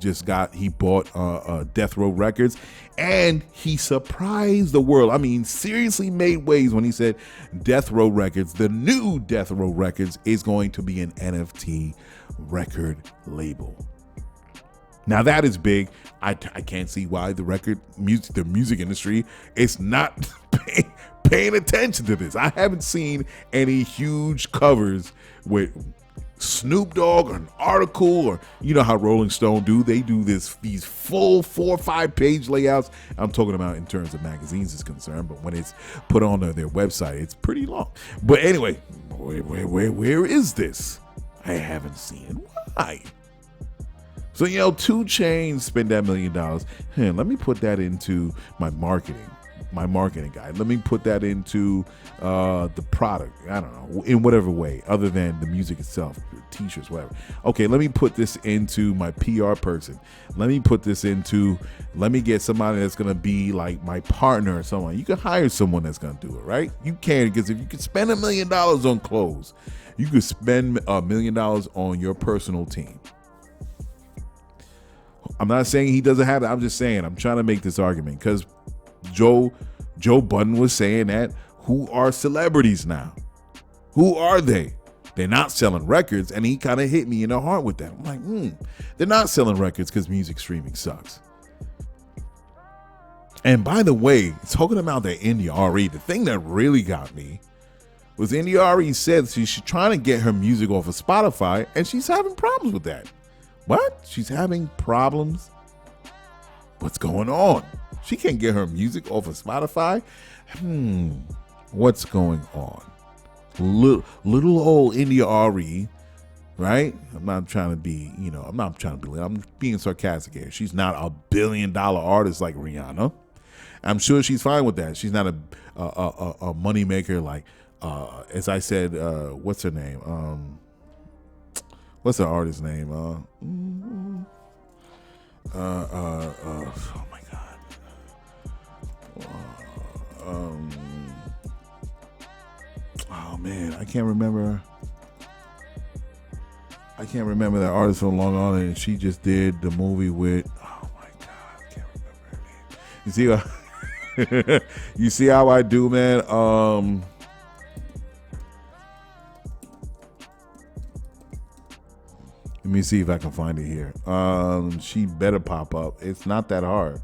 bought Death Row Records, and he surprised the world. I mean, seriously made waves when he said Death Row Records, the new Death Row Records, is going to be an NFT record label. Now that is big. I can't see why the music industry is not paying attention to this. I haven't seen any huge covers with Snoop Dogg or an article, or you know how Rolling Stone do. They do these full 4 or 5 page layouts. I'm talking about in terms of magazines is concerned, but when it's put on their website, it's pretty long. But anyway, where is this? I haven't seen it. Why? So, 2 Chainz spent that $1 million. Hey, let me put that into my marketing guide. Let me put that into the product. I don't know, in whatever way, other than the music itself, t-shirts, whatever. Okay, let me put this into my PR person. Let me get somebody that's going to be like my partner or someone. You can hire someone that's going to do it, right? You can, because if you could spend $1 million on clothes, you could spend $1 million on your personal team. I'm not saying he doesn't have it. I'm just saying, I'm trying to make this argument because Joe Budden was saying that who are celebrities now? Who are they? They're not selling records, and he kind of hit me in the heart with that. I'm like, they're not selling records because music streaming sucks. And by the way, talking about that NDRE, the thing that really got me was NDRE said she's trying to get her music off of Spotify, and she's having problems with that. What? She's having problems? What's going on? She can't get her music off of Spotify? What's going on? Little old NDRE, right? I'm being sarcastic here. She's not a $1 billion artist like Rihanna. I'm sure she's fine with that. She's not a money maker like, as I said, what's her name? What's the artist's name? Oh my God. Oh man, I can't remember that artist from Long Island. And she just did the movie with. Oh my God, I can't remember her name. You see how I do, man. Let me see if I can find it here. She better pop up. It's not that hard.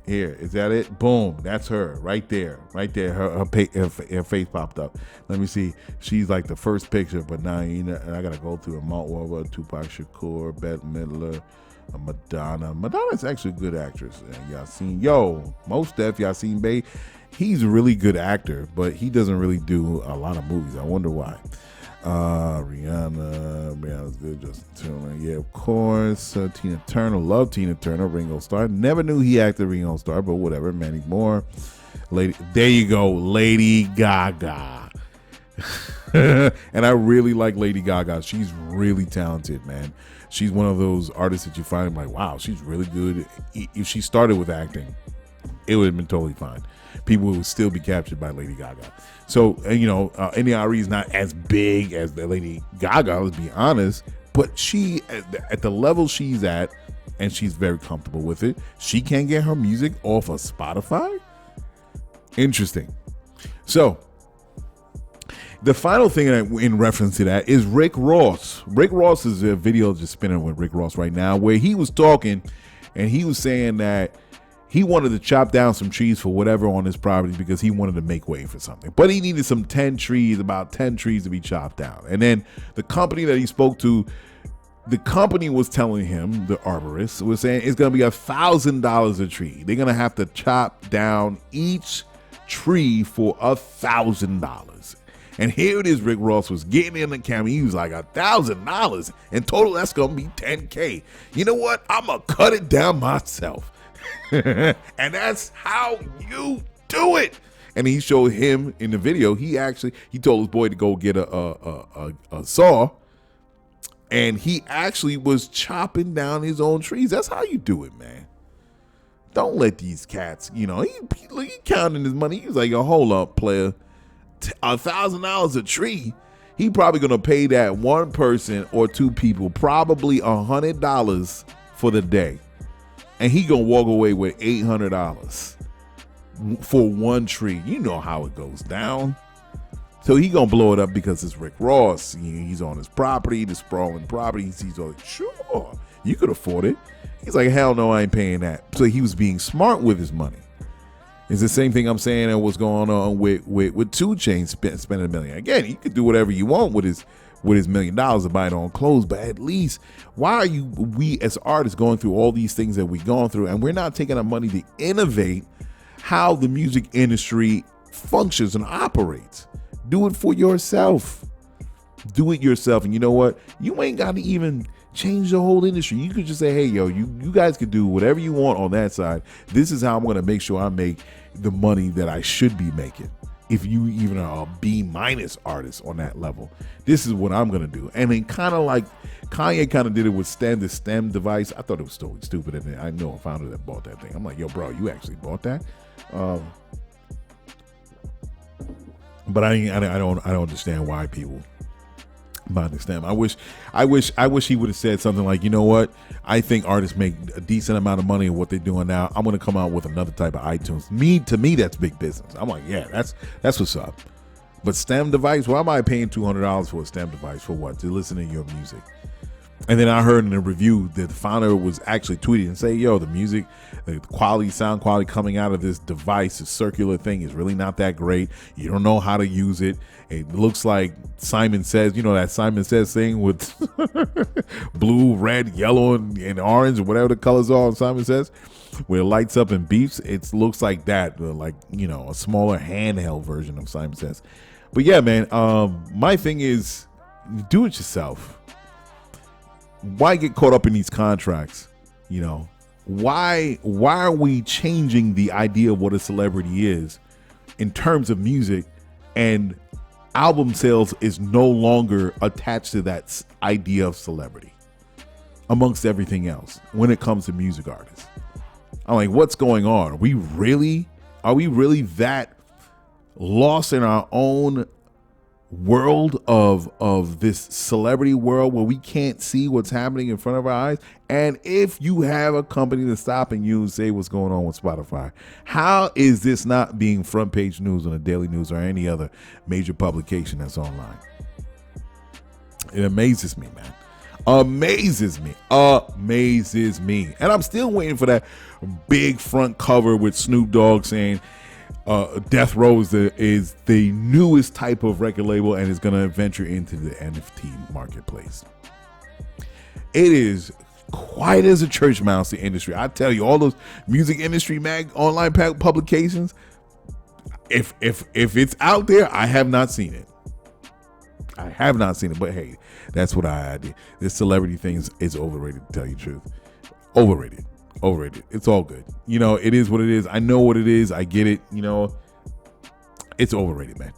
Here, is that it? Boom, that's her right there. Her face popped up. Let me see. She's like the first picture, but now I gotta go through Mount Warburg, Tupac Shakur, Bette Midler, Madonna. Madonna's actually a good actress. Y'all seen Mos Def, y'all seen Bey. He's a really good actor, but he doesn't really do a lot of movies. I wonder why. Rihanna's good. Justin Timberlake, yeah, of course. Tina Turner, love Tina Turner. Ringo Starr, never knew he acted Ringo Starr, but whatever. Manny Moore, there you go, Lady Gaga. And I really like Lady Gaga. She's really talented, man. She's one of those artists that you find like, wow, she's really good. If she started with acting, it would have been totally fine. People would still be captured by Lady Gaga. So, NDRE is not as big as the Lady Gaga, let's be honest, but she, at the level she's at, and she's very comfortable with it, she can't get her music off of Spotify? Interesting. So, the final thing in reference to that is Rick Ross. Rick Ross is a video just spinning with Rick Ross right now, where he was talking, and he was saying that he wanted to chop down some trees for whatever on his property because he wanted to make way for something. But he needed about 10 trees to be chopped down. And then the company that he spoke to, the company was telling him, the arborist was saying it's going to be $1,000 a tree. They're going to have to chop down each tree for $1,000. And here it is, Rick Ross was getting in the camera. He was like, $1,000. In total, that's going to be $10K. You know what? I'm going to cut it down myself. And that's how you do it. And he showed him in the video. He told his boy to go get a saw, And he actually was chopping down his own trees. That's how you do it, man. Don't let these cats, he counting his money. He was like, yo, hold up, player. $1,000 a tree. He probably going to pay that one person or two people probably $100 for the day. And he going to walk away with $800 for one tree. You know how it goes down. So he gonna blow it up because it's Rick Ross. He's on his property, the sprawling property. He's like, sure, you could afford it. He's like, hell no, I ain't paying that. So he was being smart with his money. It's the same thing I'm saying that was going on with 2 Chainz spending $1 million. Again, he could do whatever you want with his $1 million to buy it on clothes, but at least why are we as artists going through all these things that we've gone through, and we're not taking our money to innovate how the music industry functions and operates? Do it for yourself. Do it yourself. And you know what? You ain't got to even change the whole industry. You could just say, hey, yo, you guys could do whatever you want on that side. This is how I'm going to make sure I make the money that I should be making. If you even are a B- artist on that level, this is what I'm going to do. And then kind of like Kanye kind of did it with the STEM device. I thought it was totally stupid. And I know a founder that bought that thing. I'm like, yo, bro, you actually bought that? But I don't understand why people buy the STEM. I wish he would have said something like, you know what? I think artists make a decent amount of money in what they're doing now. I'm going to come out with another type of iTunes. To me, that's big business. I'm like, yeah, that's what's up. But STEM device, why am I paying $200 for a STEM device for what? To listen to your music. And then I heard in a review that the founder was actually tweeting and say, yo, the music, the quality, sound quality coming out of this device, this circular thing is really not that great. You don't know how to use it. It looks like Simon Says, that Simon Says thing with blue, red, yellow, and orange, or whatever the colors are on Simon Says, where it lights up and beeps. It looks like that, like, a smaller handheld version of Simon Says. But yeah, man, my thing is do it yourself. Why get caught up in these contracts? Why are we changing the idea of what a celebrity is in terms of music, and album sales is no longer attached to that idea of celebrity amongst everything else when it comes to music artists? I'm like, what's going on? Are we really that lost in our own world of this celebrity world where we can't see what's happening in front of our eyes? And if you have a company that's stopping you and say what's going on with Spotify, how is this not being front page news on the Daily News or any other major publication that's online? It amazes me, man. Amazes me. And I'm still waiting for that big front cover with Snoop Dogg saying Death Row is the newest type of record label and is going to venture into the NFT marketplace. It is quiet as a church mouse, the industry. I tell you, all those music industry online publications, if it's out there, I have not seen it. But hey, that's what I did. This celebrity thing is overrated, to tell you the truth. Overrated. It's all good. It is what it is. I know what it is. I get it. It's overrated, man.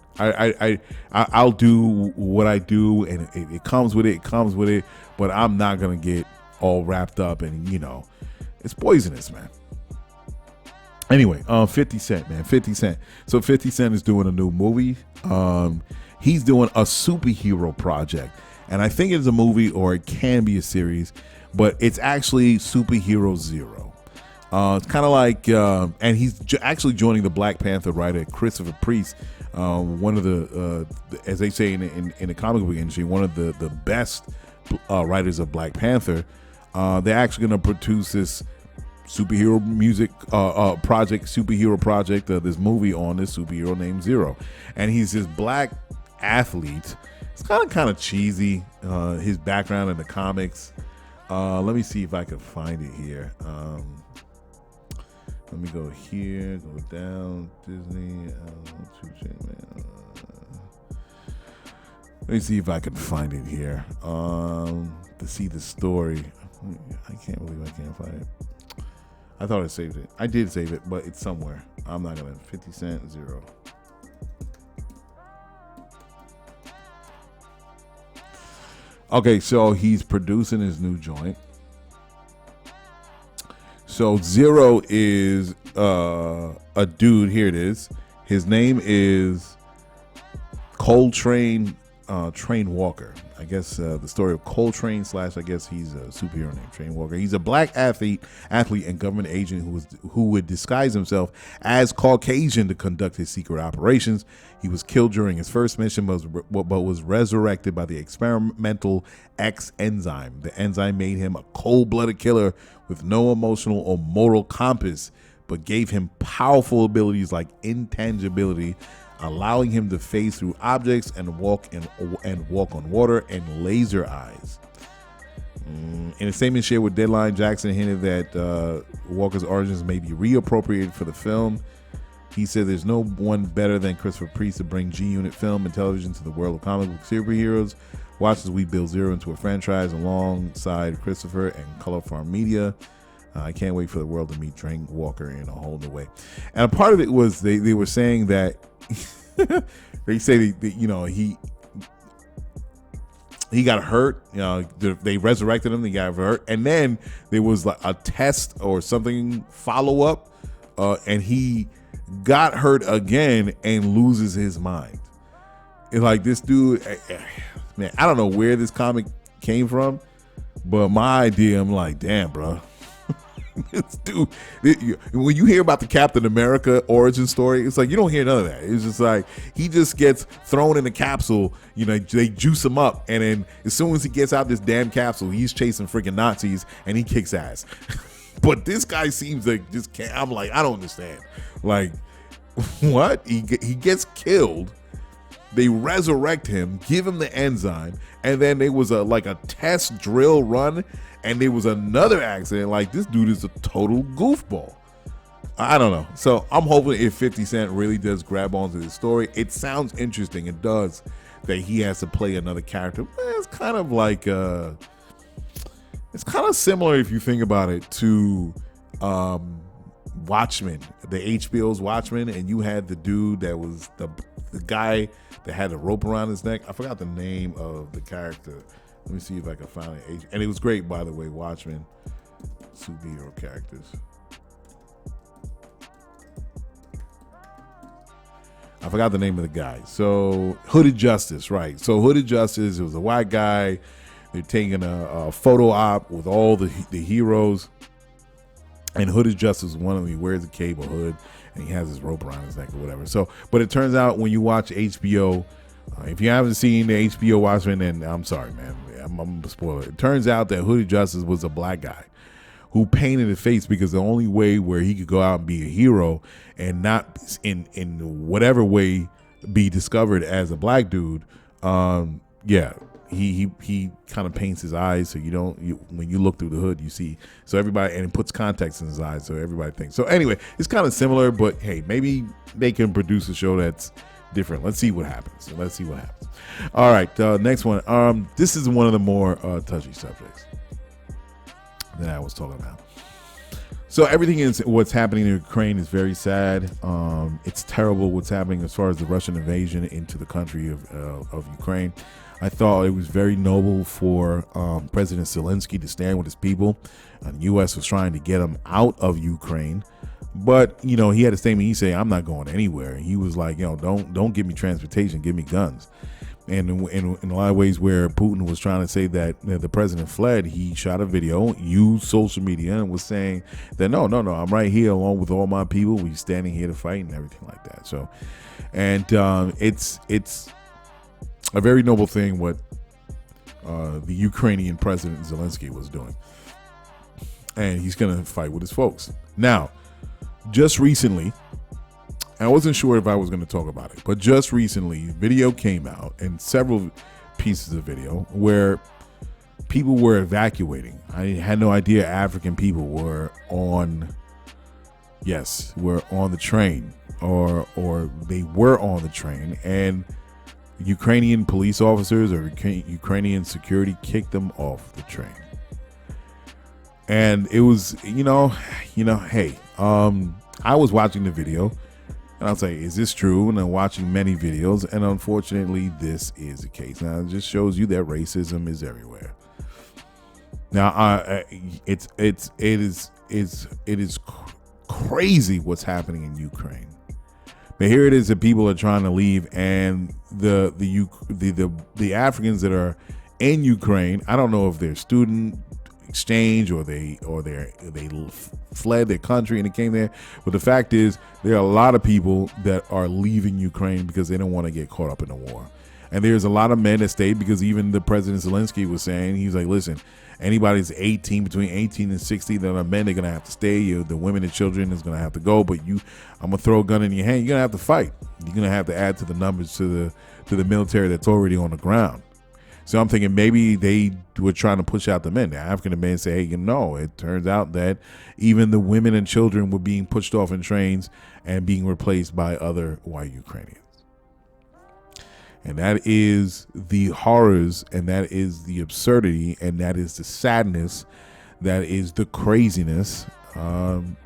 I'll do what I do, and it comes with it. But I'm not gonna get all wrapped up, and it's poisonous, man. Anyway, 50 Cent, man. 50 Cent. So 50 Cent is doing a new movie. He's doing a superhero project, and I think it's a movie or it can be a series, but it's actually Superhero Zero. It's kind of like, and he's actually joining the Black Panther writer Christopher Priest, one of the, as they say in the comic book industry, one of the best writers of Black Panther. They're actually going to produce this superhero music superhero project, this movie on this superhero named Zero, and he's this black athlete. It's kind of cheesy, his background in the comics. Let me see if I can find it here. Let me go here, go down, Disney. Let me see if I can find it here to see the story. I can't believe I can't find it. I thought I saved it. I did save it, but it's somewhere. I'm not going to. 50 Cent Zero. Okay, so he's producing his new joint. So Zero is a dude. Here it is. His name is Coltrane Train Walker. I guess the story of Coltrane / I guess he's a superhero named Train Walker. He's a black athlete and government agent who would disguise himself as Caucasian to conduct his secret operations. He was killed during his first mission, but was resurrected by the experimental X enzyme. The enzyme made him a cold-blooded killer with no emotional or moral compass, but gave him powerful abilities like intangibility, allowing him to phase through objects and walk on water, and laser eyes. In a statement shared with Deadline, Jackson hinted that Walker's origins may be reappropriated for the film. He said there's no one better than Christopher Priest to bring G-Unit film and television to the world of comic book superheroes. Watch as we build Zero into a franchise alongside Christopher and Color Farm Media. I can't wait for the world to meet Train Walker in a whole new way. And a part of it was they were saying that they say that, you know, he got hurt. You know, they resurrected him. He got hurt, and then there was like a test or something follow up, and he got hurt again and loses his mind. It's like this dude, man. I don't know where this comic came from, but my idea, I'm like, damn, bro. This dude, when you hear about the Captain America origin story, it's like you don't hear none of that. It's just like he just gets thrown in a capsule. You know, they juice him up, and then as soon as he gets out this damn capsule, he's chasing freaking Nazis and he kicks ass. But this guy seems like just can't. I'm like, I don't understand. Like, what? He gets killed. They resurrect him, give him the enzyme, and then there was a test drill run. And there was another accident. Like, this dude is a total goofball. I don't know. So I'm hoping if 50 Cent really does grab onto this story, it sounds interesting. It does, that he has to play another character. It's kind of like it's kind of similar if you think about it to Watchmen, the HBO's Watchmen, and you had the dude that was the guy that had the rope around his neck. I forgot the name of the character. Let me see if I can find it. And it was great, by the way, Watchmen, superhero characters. I forgot the name of the guy. So Hooded Justice, right. So Hooded Justice, it was a white guy. They're taking a photo op with all the heroes. And Hooded Justice is one of them. He wears a cape or hood, and he has his rope around his neck or whatever. So, but it turns out when you watch HBO, if you haven't seen the HBO Watchmen, then I'm sorry, man. I'm going to spoil it. It turns out that Hooded Justice was a black guy who painted his face because the only way where he could go out and be a hero and not in whatever way be discovered as a black dude, he kind of paints his eyes so when you look through the hood you see, so everybody, and it puts contacts in his eyes so everybody thinks. So anyway, it's kind of similar, but hey, maybe they can produce a show that's different. Let's see what happens. All right, next one. This is one of the more touchy subjects that I was talking about. So everything is what's happening in Ukraine is very sad. It's terrible what's happening as far as the Russian invasion into the country of Ukraine. I thought it was very noble for President Zelensky to stand with his people. The U.S. was trying to get him out of Ukraine. But, you know, he had a statement. He said, I'm not going anywhere. He was like, you know, don't give me transportation, give me guns. And in a lot of ways where Putin was trying to say that the president fled, he shot a video, used social media, and was saying that, no, I'm right here along with all my people. We're standing here to fight and everything like that. So, and it's a very noble thing what the Ukrainian president Zelensky was doing. And he's going to fight with his folks. Now, just recently, I wasn't sure if I was going to talk about it, but just recently, video came out and several pieces of video where people were evacuating. I had no idea African people were on the train or they were on the train, and Ukrainian police officers or Ukrainian security kicked them off the train. And it was, hey, I was watching the video, And I'll say, is this true? And I'm watching many videos, and unfortunately, this is the case. Now, it just shows you that racism is everywhere. Now, it is crazy what's happening in Ukraine. But here it is that people are trying to leave, and the Africans that are in Ukraine, I don't know if they're student exchange or they fled their country and they came there, but the fact is there are a lot of people that are leaving Ukraine because they don't want to get caught up in the war. And there's a lot of men that stayed, because even the President Zelensky was saying, he's like, listen, anybody that's between 18 and 60 that are men, they're going to have to stay. The women and children is going to have to go, but I'm going to throw a gun in your hand. You're going to have to fight. You're going to have to add to the numbers to the military that's already on the ground. So I'm thinking maybe they were trying to push out the men. The African men say, hey, it turns out that even the women and children were being pushed off in trains and being replaced by other white Ukrainians. And that is the horrors, and that is the absurdity, and that is the sadness, that is the craziness of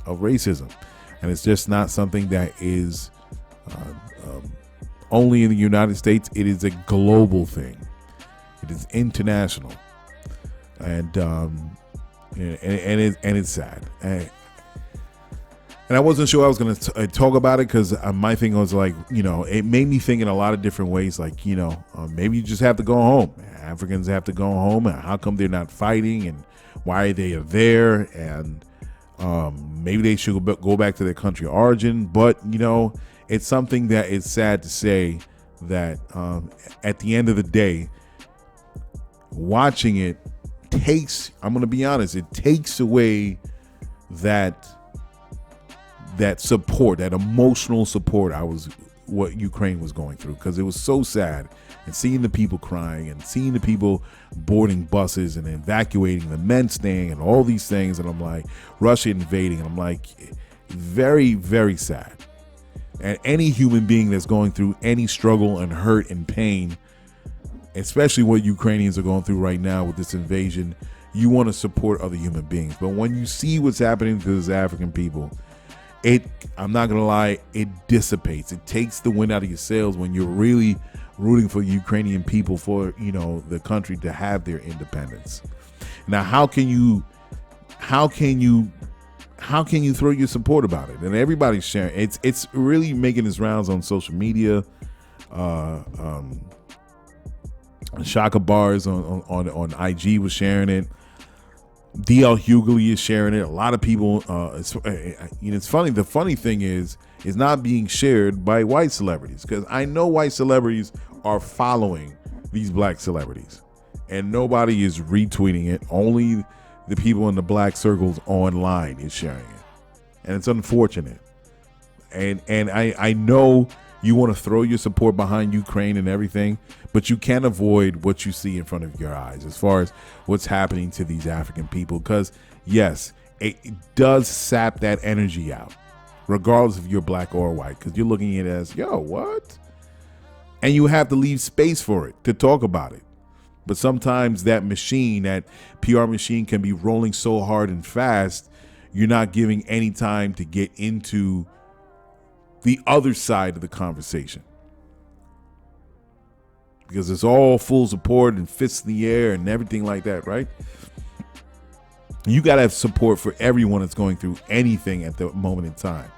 racism. And it's just not something that is only in the United States. It is a global thing. It is international, and it's sad. And I wasn't sure I was going to talk about it, because my thing was like, it made me think in a lot of different ways. Like, maybe you just have to go home. Africans have to go home. And how come they're not fighting, and why they are there? And maybe they should go back to their country of origin. But, it's something that is sad to say that at the end of the day, watching it I'm going to be honest, it takes away that support, that emotional support what Ukraine was going through, because it was so sad, and seeing the people crying and seeing the people boarding buses and evacuating, the men staying, and all these things, and I'm like, Russia invading, and I'm like, very, very sad. And any human being that's going through any struggle and hurt and pain, especially what Ukrainians are going through right now with this invasion, you want to support other human beings. But when you see what's happening to those African people, I'm not going to lie, it dissipates. It takes the wind out of your sails when you're really rooting for Ukrainian people, for, the country to have their independence. Now, how can you throw your support about it? And everybody's sharing. It's really making its rounds on social media. Shaka Bars on IG was sharing it. DL Hughley is sharing it. A lot of people. It's funny. The funny thing is not being shared by white celebrities, because I know white celebrities are following these black celebrities, and nobody is retweeting it. Only the people in the black circles online is sharing it, and it's unfortunate. And I know you want to throw your support behind Ukraine and everything, but you can't avoid what you see in front of your eyes as far as what's happening to these African people. Because yes, it does sap that energy out, regardless if you're black or white, because you're looking at it as, yo, what? And you have to leave space for it to talk about it. But sometimes that machine, that PR machine, can be rolling so hard and fast, you're not giving any time to get into the other side of the conversation, because it's all full support and fists in the air and everything like that, right? You got to have support for everyone that's going through anything at the moment in time.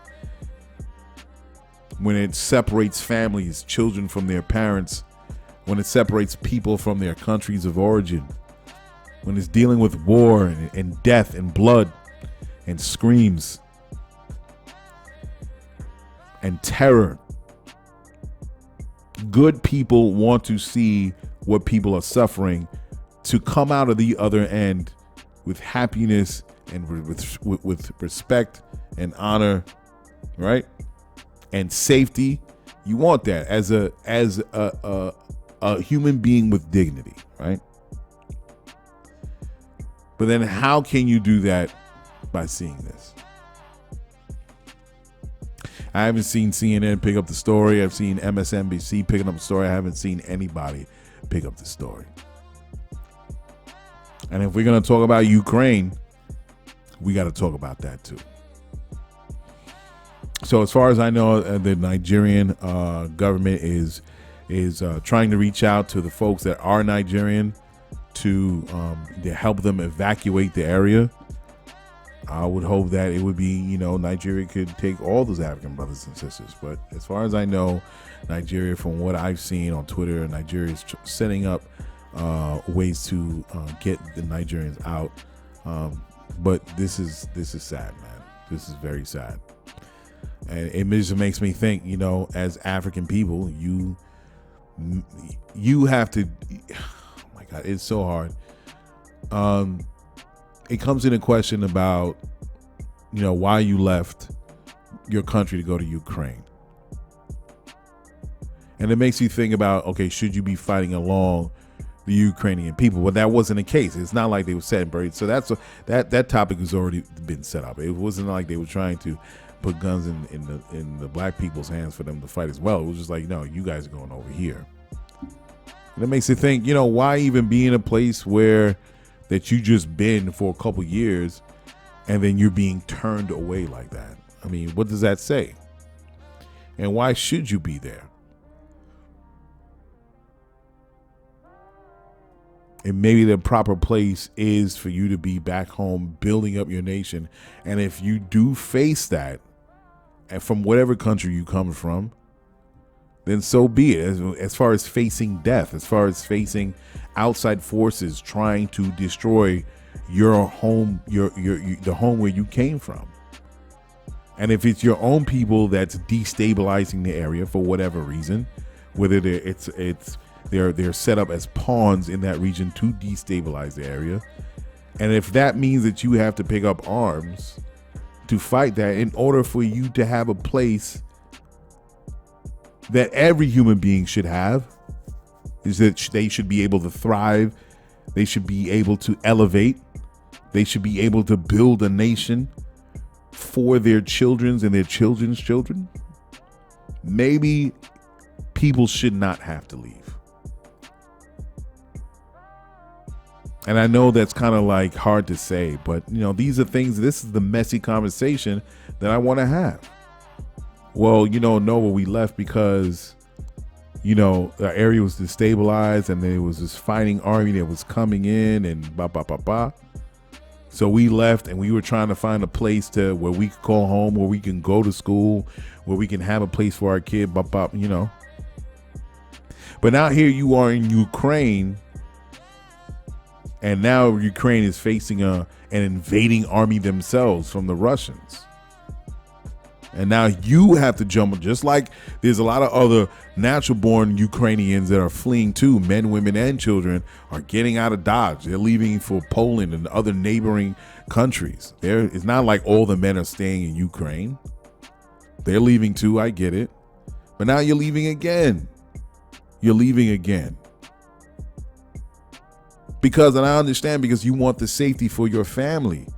When it separates families, children from their parents, when it separates people from their countries of origin, when it's dealing with war and death and blood and screams and terror. Good people want to see what people are suffering to come out of the other end with happiness and with respect and honor, right? And safety. You want that as a human being with dignity, right? But then how can you do that by seeing this? I haven't seen CNN pick up the story. I've seen MSNBC picking up the story. I haven't seen anybody pick up the story. And if we're going to talk about Ukraine, we got to talk about that too. So as far as I know, the Nigerian government is trying to reach out to the folks that are Nigerian to help them evacuate the area. I would hope that it would be, Nigeria could take all those African brothers and sisters. But as far as I know, Nigeria, from what I've seen on Twitter, Nigeria is setting up ways to get the Nigerians out. But this is sad, man. This is very sad. And it just makes me think, as African people, you have to, oh my God, it's so hard. It comes in a question about, why you left your country to go to Ukraine. And it makes you think about, okay, should you be fighting along the Ukrainian people? Well, that wasn't the case. It's not like they were set and buried. So that topic has already been set up. It wasn't like they were trying to put guns in the black people's hands for them to fight as well. It was just like, no, you guys are going over here. And it makes you think, why even be in a place where that you just been for a couple years and then you're being turned away like that? I mean, what does that say? And why should you be there? And maybe the proper place is for you to be back home building up your nation. And if you do face that, and from whatever country you come from, then so be it. As far as facing death, as far as facing outside forces trying to destroy your home, the home where you came from. And if it's your own people that's destabilizing the area for whatever reason, whether they're set up as pawns in that region to destabilize the area, and if that means that you have to pick up arms to fight that in order for you to have a place that every human being should have, is that they should be able to thrive, they should be able to elevate, they should be able to build a nation for their children's and their children's children. Maybe people should not have to leave. And I know that's kind of like hard to say, but these are things, this is the messy conversation that I want to have. Well, Nova, we left because, the area was destabilized and there was this fighting army that was coming in and blah, blah, blah, blah. So we left and we were trying to find a place where we could call home, where we can go to school, where we can have a place for our kid, blah, blah, But now here you are in Ukraine, and now Ukraine is facing an invading army themselves from the Russians. And now you have to jump, just like there's a lot of other natural-born Ukrainians that are fleeing too. Men, women, and children are getting out of Dodge. They're leaving for Poland and other neighboring countries. It's not like all the men are staying in Ukraine. They're leaving too, I get it. But now you're leaving again. You're leaving again. And I understand, because you want the safety for your family,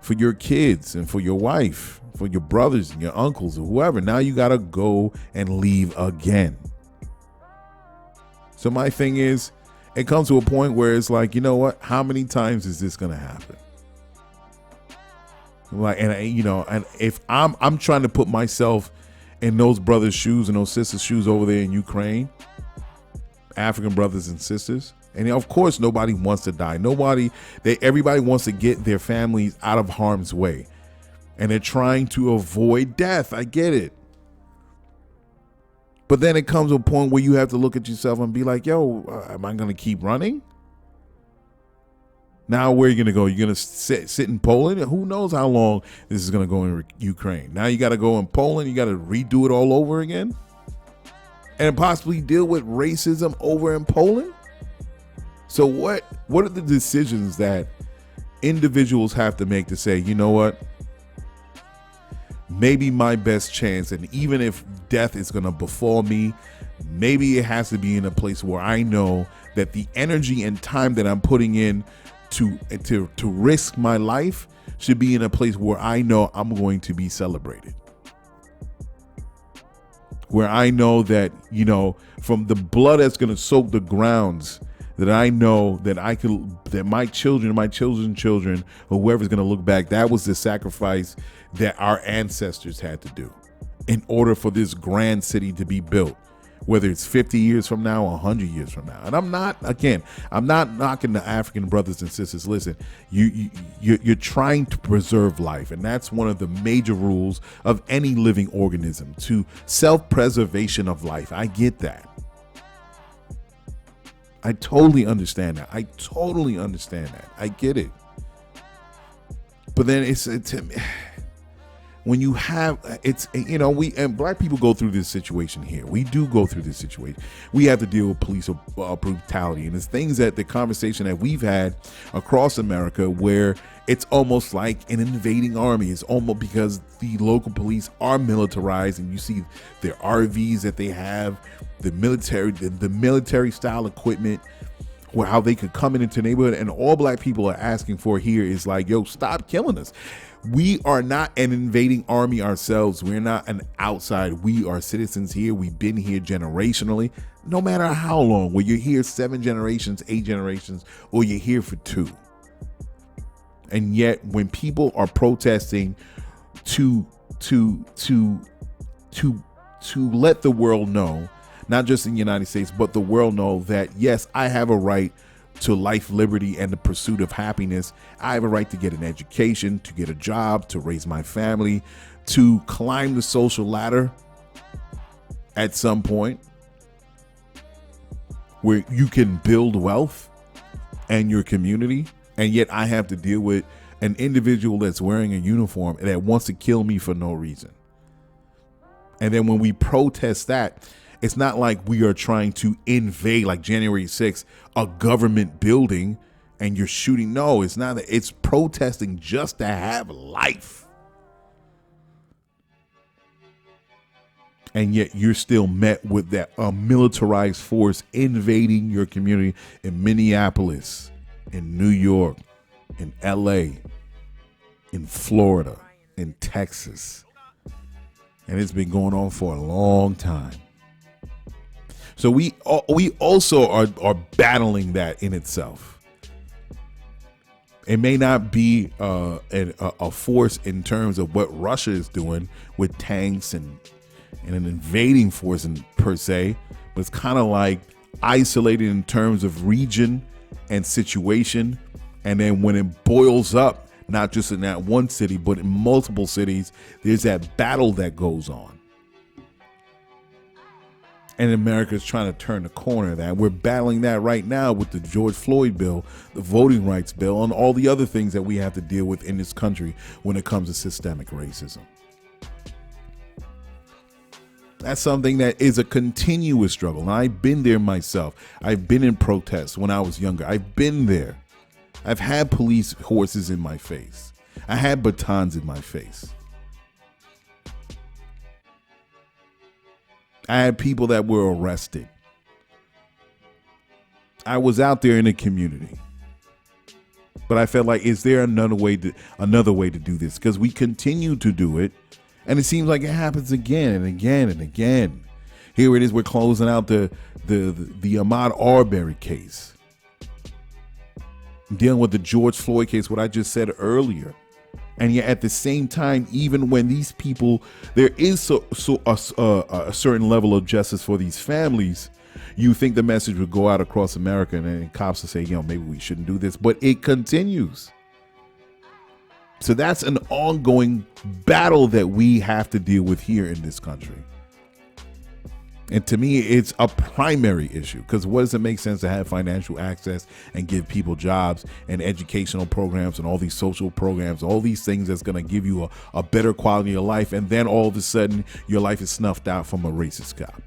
for your kids, and for your wife, for your brothers and your uncles or whoever. Now you got to go and leave again. So my thing is, it comes to a point where it's like, what? How many times is this going to happen? Like, and if I'm trying to put myself in those brothers' shoes and those sisters' shoes over there in Ukraine, African brothers and sisters. And of course, nobody wants to die. Everybody wants to get their families out of harm's way. And they're trying to avoid death. I get it. But then it comes to a point where you have to look at yourself and be like, am I going to keep running? Now, where are you going to go? You're going to sit in Poland? Who knows how long this is going to go in Ukraine? Now you got to go in Poland. You got to redo it all over again? And possibly deal with racism over in Poland? So what are the decisions that individuals have to make to say, you know what? Maybe my best chance, and even if death is going to befall me, maybe it has to be in a place where I know that the energy and time that I'm putting in to risk my life should be in a place where I know I'm going to be celebrated. Where I know that, from the blood that's going to soak the grounds, that I know that that my children, my children's children, or whoever's going to look back, that was the sacrifice that our ancestors had to do. in order for this grand city to be built, whether it's 50 years from now or 100 years from now. And I'm not knocking the African brothers and sisters. Listen, you're trying to preserve life, and that's one of the major rules of any living organism, to self-preservation of life. I get that. I totally understand that. I get it. But then when you have, we and black people go through this situation here. We do go through this situation. We have to deal with police brutality, and it's things that the conversation that we've had across America, where it's almost like an invading army. It's almost because the local police are militarized, and you see their RVs that they have, the military style equipment, where how they could come into the neighborhood, and all black people are asking for here is like, yo, stop killing us. We are not an invading army ourselves. We're not an outside. We are citizens here. We've been here generationally, no matter how long, whether you're here 7 generations, 8 generations, or you're here for 2. And yet when people are protesting to let the world know, not just in the United States, but the world know that, yes, I have a right to life, liberty, and the pursuit of happiness. I have a right to get an education, to get a job, to raise my family, to climb the social ladder at some point where you can build wealth and your community. And yet I have to deal with an individual that's wearing a uniform and that wants to kill me for no reason. And then when we protest that, it's not like we are trying to invade, like January 6th, a government building and you're shooting. No, it's not that. It's protesting just to have life. And yet you're still met with that militarized force invading your community in Minneapolis, in New York, in LA, in Florida, in Texas. And it's been going on for a long time. So we also are battling that in itself. It may not be a force in terms of what Russia is doing with tanks and an invading force per se, but it's kind of like isolated in terms of region and situation. And then when it boils up, not just in that one city, but in multiple cities, there's that battle that goes on. And America is trying to turn the corner of that. We're battling that right now with the George Floyd bill, the voting rights bill, and all the other things that we have to deal with in this country when it comes to systemic racism. That's something that is a continuous struggle. And I've been there myself. I've been in protests when I was younger. I've been there. I've had police horses in my face. I had batons in my face. I had people that were arrested. I was out there in the community. But I felt like, is there another way to do this? Because we continue to do it, and it seems like it happens again and again and again. Here it is, we're closing out the Ahmaud Arbery case. Dealing with the George Floyd case, what I just said earlier. And yet at the same time, even when these people, there is a certain level of justice for these families, you think the message would go out across America and then cops will say, maybe we shouldn't do this, but it continues. So that's an ongoing battle that we have to deal with here in this country. And to me, it's a primary issue, because what does it make sense to have financial access and give people jobs and educational programs and all these social programs, all these things that's going to give you a better quality of life, and then all of a sudden your life is snuffed out from a racist cop?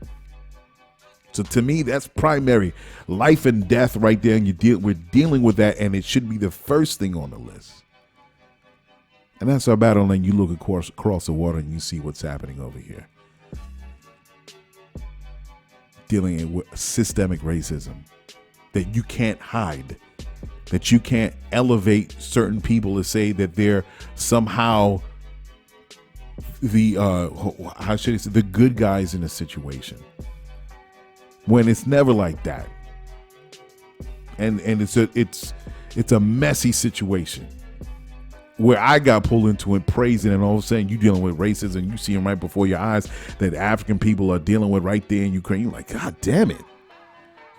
So to me, that's primary, life and death right there, and we're dealing with that, and it should be the first thing on the list. And that's our battle, and you look across the water and you see what's happening over here. Dealing with systemic racism that you can't hide, that you can't elevate certain people to say that they're somehow the good guys in a situation, when it's never like that. And it's a messy situation. where I got pulled into it, praising, and all of a sudden you dealing with racism, you see them right before your eyes that African people are dealing with right there in Ukraine. You're like, God damn it.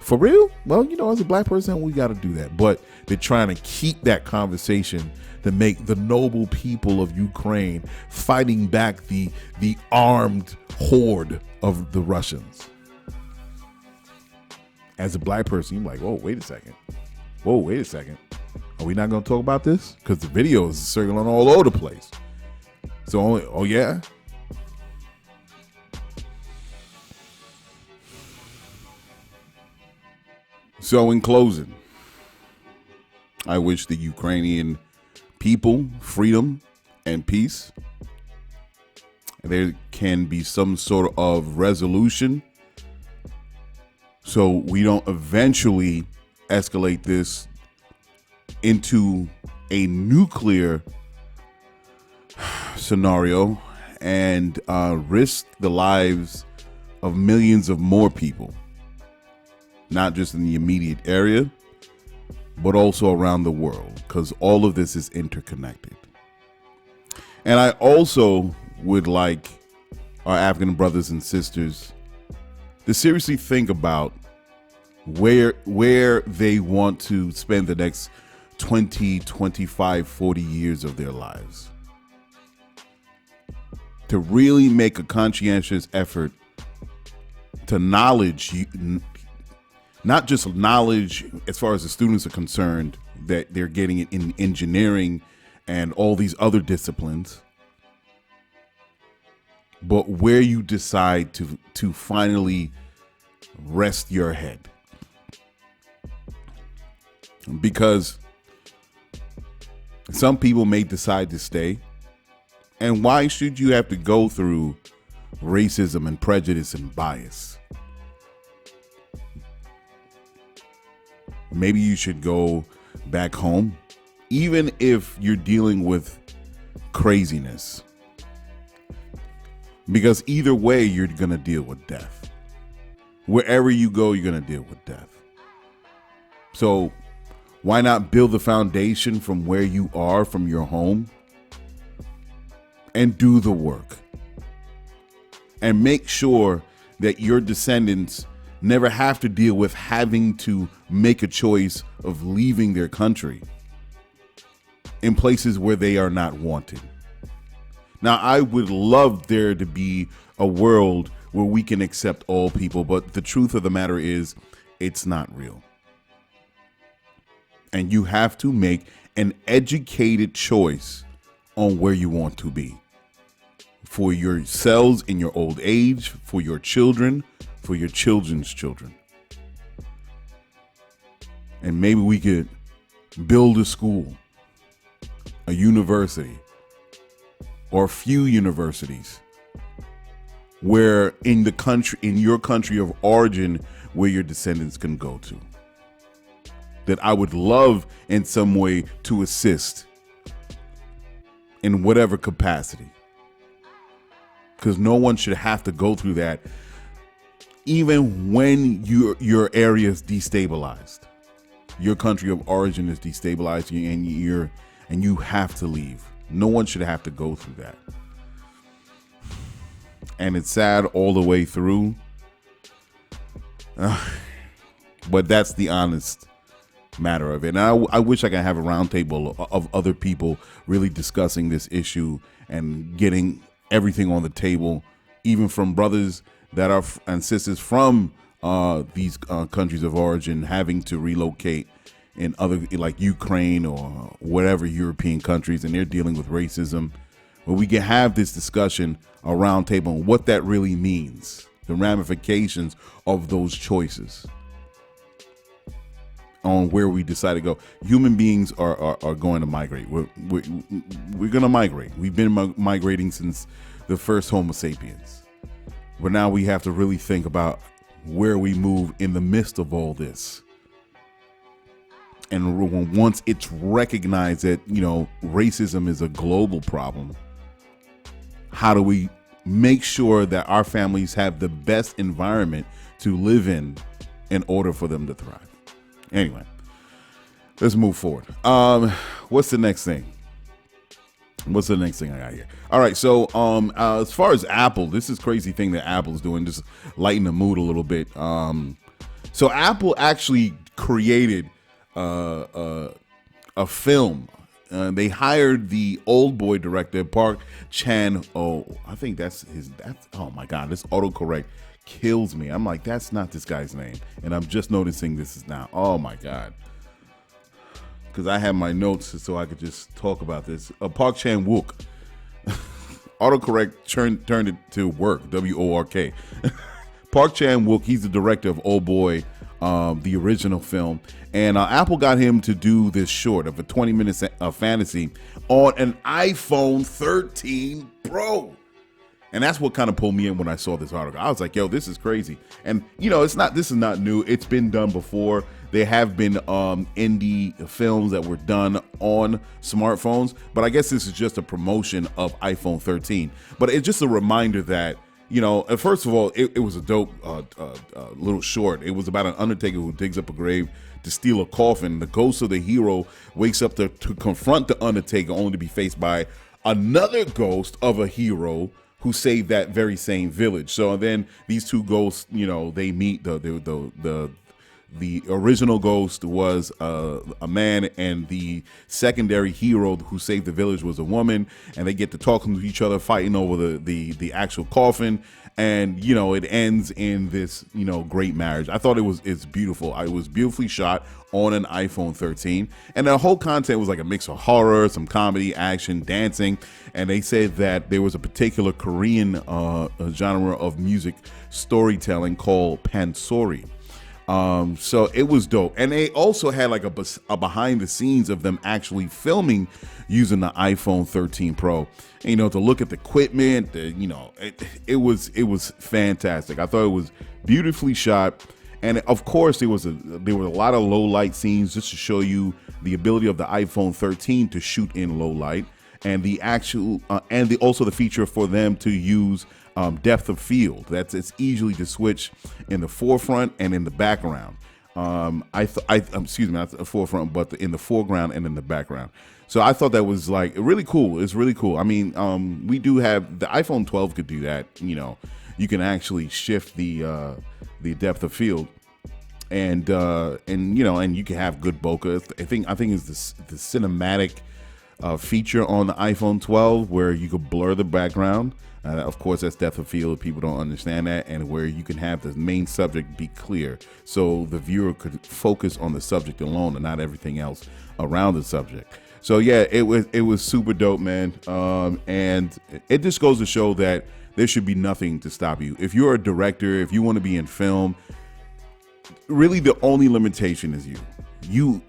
For real? Well, as a black person, we got to do that. But they're trying to keep that conversation to make the noble people of Ukraine fighting back the armed horde of the Russians. As a black person, you're like, whoa, wait a second. Are we not going to talk about this? Because the video is circling all over the place. So, oh yeah? So in closing, I wish the Ukrainian people freedom and peace. There can be some sort of resolution so we don't eventually escalate this into a nuclear scenario and risk the lives of millions of more people, not just in the immediate area, but also around the world, because all of this is interconnected. And I also would like our African brothers and sisters to seriously think about where they want to spend the next 20, 25, 40 years of their lives. To really make a conscientious effort to not just knowledge as far as the students are concerned, that they're getting it in engineering and all these other disciplines, but where you decide to finally rest your head. Because some people may decide to stay. And why should you have to go through racism and prejudice and bias? Maybe you should go back home, even if you're dealing with craziness. Because either way, you're going to deal with death. Wherever you go, you're going to deal with death. So why not build the foundation from where you are, from your home, and do the work? And make sure that your descendants never have to deal with having to make a choice of leaving their country in places where they are not wanted. Now, I would love there to be a world where we can accept all people, but the truth of the matter is it's not real. And you have to make an educated choice on where you want to be. For yourselves in your old age, for your children, for your children's children. And maybe we could build a school, a university, or a few universities where in your country of origin, where your descendants can go to. That I would love in some way to assist in whatever capacity. Because no one should have to go through that, even when your area is destabilized. Your country of origin is destabilized, and you have to leave. No one should have to go through that. And it's sad all the way through. But that's the honest matter of it. And I wish I could have a roundtable of other people really discussing this issue and getting everything on the table, even from brothers that are and sisters from these countries of origin having to relocate in other, like Ukraine or whatever European countries, and they're dealing with racism. Where we can have this discussion around table on what that really means, the ramifications of those choices, on where we decide to go. Human beings are going to migrate. We're going to migrate. We've been migrating since the first Homo sapiens. But now we have to really think about where we move in the midst of all this. And once it's recognized that, racism is a global problem, how do we make sure that our families have the best environment to live in order for them to thrive? Anyway, let's move forward. What's the next thing? What's the next thing I got here? All right, so as far as Apple, this is crazy thing that Apple's doing, just lighten the mood a little bit. So Apple actually created a film. They hired the Old Boy director Park Chan. Oh, I think that's his. Oh my God, this autocorrect kills me. I'm like, that's not this guy's name, and I'm just noticing this is now. Oh my God. Because I have my notes so I could just talk about this. Park Chan Wook. Autocorrect turned it to work. W-O-R-K. Park Chan Wook, he's the director of Old Boy, the original film. And Apple got him to do this short of a 20-minute fantasy on an iPhone 13 Pro. And that's what kind of pulled me in when I saw this article. I was like, yo, this is crazy. And, you know, this is not new. It's been done before. There have been indie films that were done on smartphones. But I guess this is just a promotion of iPhone 13. But it's just a reminder that, you know, first of all, it was a dope little short. It was about an undertaker who digs up a grave to steal a coffin. The ghost of the hero wakes up to confront the undertaker, only to be faced by another ghost of a hero who saved that very same village. So then these two ghosts, you know, they meet. The original ghost was a man, and the secondary hero who saved the village was a woman, and they get to talking to each other, fighting over the actual coffin, and you know it ends in this, you know, great marriage. I thought it's beautiful. It was beautifully shot on an iPhone 13, and the whole content was like a mix of horror, some comedy, action, dancing, and they said that there was a particular Korean genre of music storytelling called pansori. So it was dope. And they also had like a behind the scenes of them actually filming using the iPhone 13 Pro. And, you know, to look at the equipment, you know, it was fantastic. I thought it was beautifully shot. And of course there were a lot of low light scenes just to show you the ability of the iPhone 13 to shoot in low light, and the actual also the feature for them to use depth of field. It's easily to switch in the forefront and in the background. Excuse me, not the forefront, but in the foreground and in the background. So I thought that was like really cool. It's really cool. I mean, we do have the iPhone 12 could do that. You know, you can actually shift the depth of field, and you know, and you can have good bokeh. I think it's the cinematic feature on the iPhone 12 where you could blur the background. Of course, that's depth of field. People don't understand that, and where you can have the main subject be clear, so the viewer could focus on the subject alone and not everything else around the subject. So yeah, it was super dope, man. And it just goes to show that there should be nothing to stop you. If you're a director, if you want to be in film, really the only limitation is you.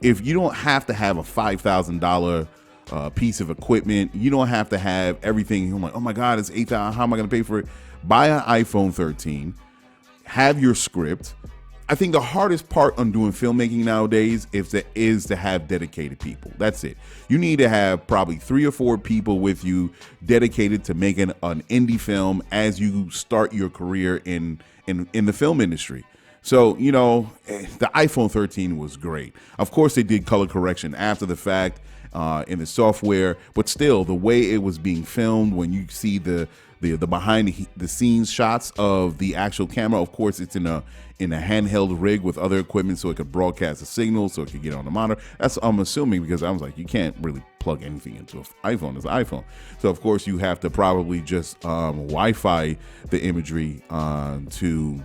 If you don't have to have a $5,000 piece of equipment, you don't have to have everything. I'm like, oh my God, it's $8,000. How am I going to pay for it? Buy an iPhone 13. Have your script. I think the hardest part on doing filmmaking nowadays is to have dedicated people. That's it. You need to have probably 3 or 4 people with you dedicated to making an indie film as you start your career in the film industry. So, you know, the iPhone 13 was great. Of course, they did color correction after the fact in the software, but still, the way it was being filmed, when you see the behind the scenes shots of the actual camera, of course, it's in a handheld rig with other equipment, so it could broadcast a signal, so it could get on the monitor. That's I'm assuming, because I was like, you can't really plug anything into an iPhone. It's an iPhone, so of course you have to probably just Wi-Fi the imagery to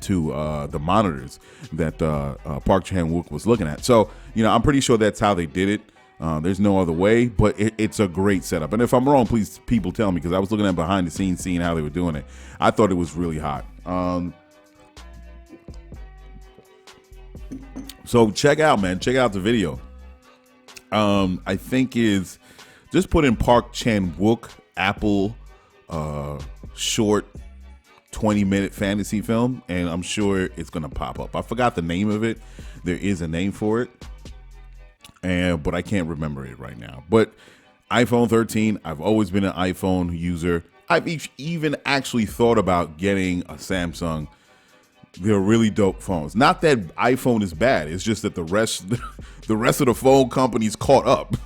the monitors that Park Chan-wook was looking at. So, you know, I'm pretty sure that's how they did it. There's no other way, but it's a great setup. And if I'm wrong, please, people tell me, because I was looking at behind the scenes, seeing how they were doing it. I thought it was really hot. So check out the video. I think is just put in Park Chan-wook Apple short 20-minute fantasy film, and I'm sure it's gonna pop up. I forgot the name of it. There is a name for it, but I can't remember it right now. But iPhone 13, I've always been an iPhone user. I've even actually thought about getting a Samsung They're really dope phones. Not that iPhone is bad. It's just that the rest of the phone companies caught up,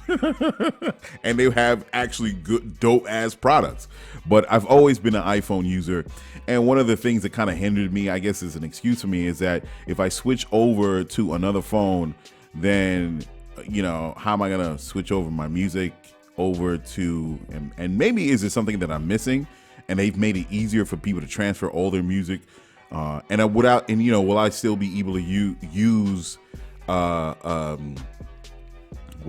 and they have actually good, dope ass products. But I've always been an iPhone user, and one of the things that kind of hindered me, I guess, is an excuse for me, is that if I switch over to another phone, then how am I gonna switch over my music over to? And maybe is it something that I'm missing, and they've made it easier for people to transfer all their music. Will I still be able to use what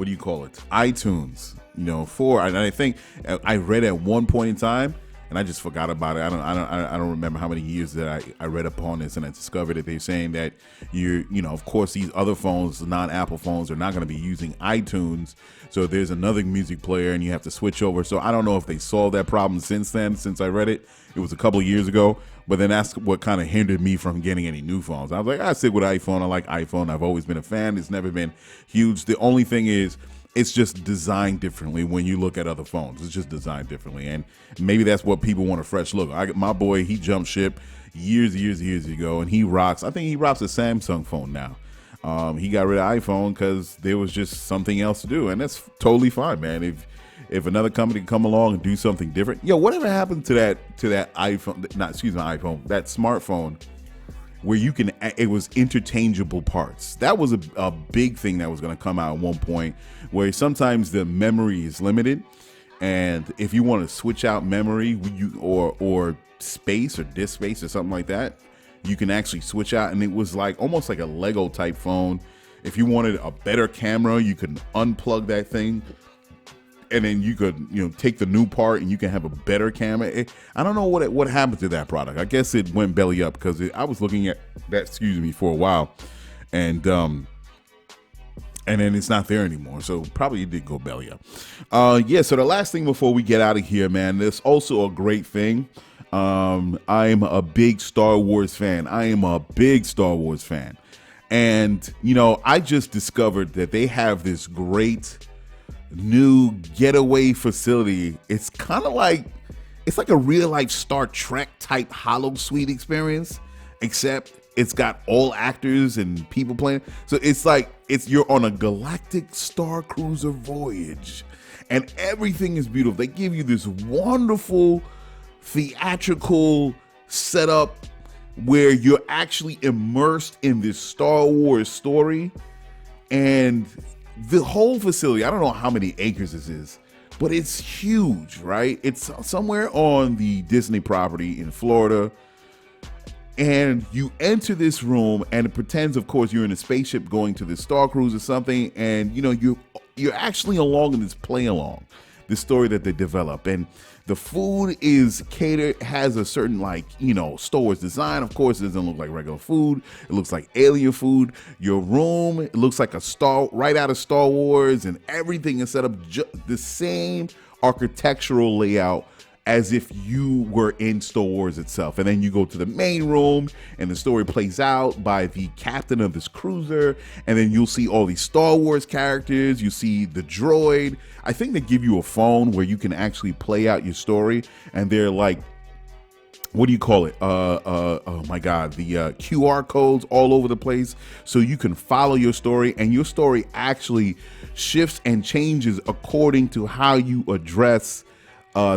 do you call it, iTunes, and I think I read at one point in time, and I just forgot about it. I don't remember how many years that I read upon this, and I discovered that they're saying that of course these other phones, non-Apple phones, are not going to be using iTunes. So there's another music player and you have to switch over. So I don't know if they solved that problem since then, since I read it. It was a couple of years ago. But then that's what kind of hindered me from getting any new phones. I was like, I stick with iPhone. I like iPhone. I've always been a fan. It's never been huge. The only thing is, it's just designed differently when you look at other phones. It's just designed differently. And maybe that's what people want, a fresh look. My boy, he jumped ship years ago, and he rocks. I think he rocks a Samsung phone now. He got rid of iPhone because there was just something else to do. And that's totally fine, man. If another company can come along and do something different. Whatever happened to that iPhone, that smartphone where it was interchangeable parts. That was a big thing that was going to come out at one point, where sometimes the memory is limited. And if you want to switch out memory or space or disk space or something like that, you can actually switch out. And it was almost like a Lego type phone. If you wanted a better camera, you could unplug that thing, and then you could, take the new part and you can have a better camera. I don't know what happened to that product. I guess it went belly up because I was looking at that, for a while, and then it's not there anymore. So probably it did go belly up. So the last thing before we get out of here, man, there's also a great thing. I'm a big Star Wars fan. And, I just discovered that they have this great new getaway facility. It's kind of like a real life Star Trek type Hollow Suite experience, except it's got all actors and people playing. So you're on a Galactic Starcruiser voyage, and everything is beautiful. They give you this wonderful theatrical setup where you're actually immersed in this Star Wars story. And the whole facility, I don't know how many acres this is, but it's huge, right? It's somewhere on the Disney property in Florida. And you enter this room, and it pretends, of course, you're in a spaceship going to the Star Cruise or something. And, you're actually along in this play along, this story that they develop. And the food is catered, has a certain Star Wars design. Of course, it doesn't look like regular food. It looks like alien food. Your room, it looks like right out of Star Wars, and everything is set up the same architectural layout as if you were in Star Wars itself. And then you go to the main room, and the story plays out by the captain of this cruiser. And then you'll see all these Star Wars characters. You see the droid. I think they give you a phone where you can actually play out your story. And they're like, what do you call it? Oh my God, the QR codes all over the place. So you can follow your story, and your story actually shifts and changes according to how you address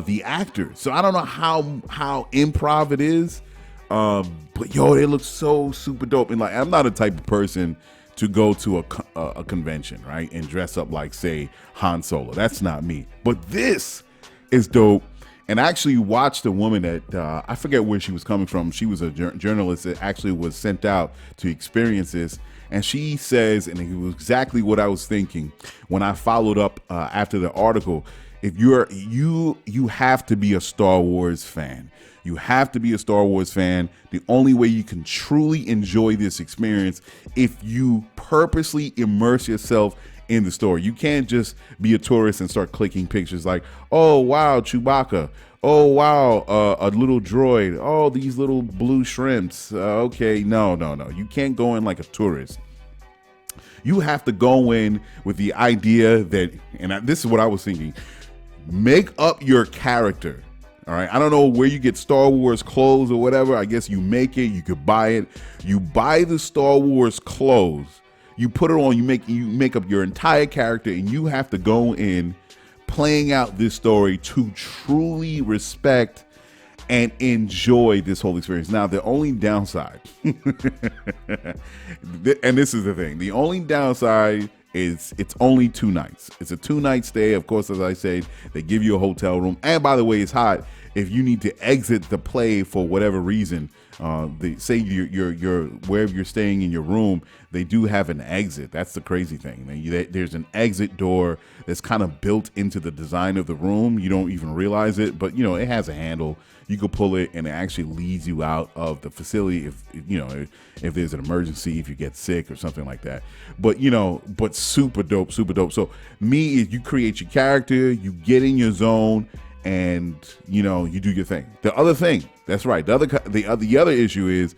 the actors. So I don't know how improv it is, but it looks so super dope. And I'm not a type of person to go to a convention, right, and dress up like, say, Han Solo. That's not me. But this is dope. And I actually watched a woman that I forget where she was coming from. She was a journalist that actually was sent out to experience this. And she says, and it was exactly what I was thinking when I followed up after the article. If you have to be a Star Wars fan. You have to be a Star Wars fan. The only way you can truly enjoy this experience if you purposely immerse yourself in the story. You can't just be a tourist and start clicking pictures like, oh wow, Chewbacca. Oh wow, a little droid. Oh, these little blue shrimps. Okay, no. You can't go in like a tourist. You have to go in with the idea that, and this is what I was thinking, make up your character All right. I don't know where you get Star Wars clothes or whatever. I guess you make it. You could buy it. You buy the Star Wars clothes. You put it on. You make up your entire character, and you have to go in playing out this story to truly respect and enjoy this whole experience. Now, the only downside, and this is the thing, the only downside is it's only 2 nights. It's a 2-night stay. Of course, as I said, they give you a hotel room. And by the way, it's hot. If you need to exit the play for whatever reason, they say you're wherever you're staying in your room, they do have an exit. That's the crazy thing. There's an exit door that's kind of built into the design of the room. You don't even realize it, but it has a handle. You could pull it, and it actually leads you out of the facility if there's an emergency, if you get sick or something like that. But but super dope, super dope. So you create your character, you get in your zone, and you do your thing. The other thing, that's right. The other issue is,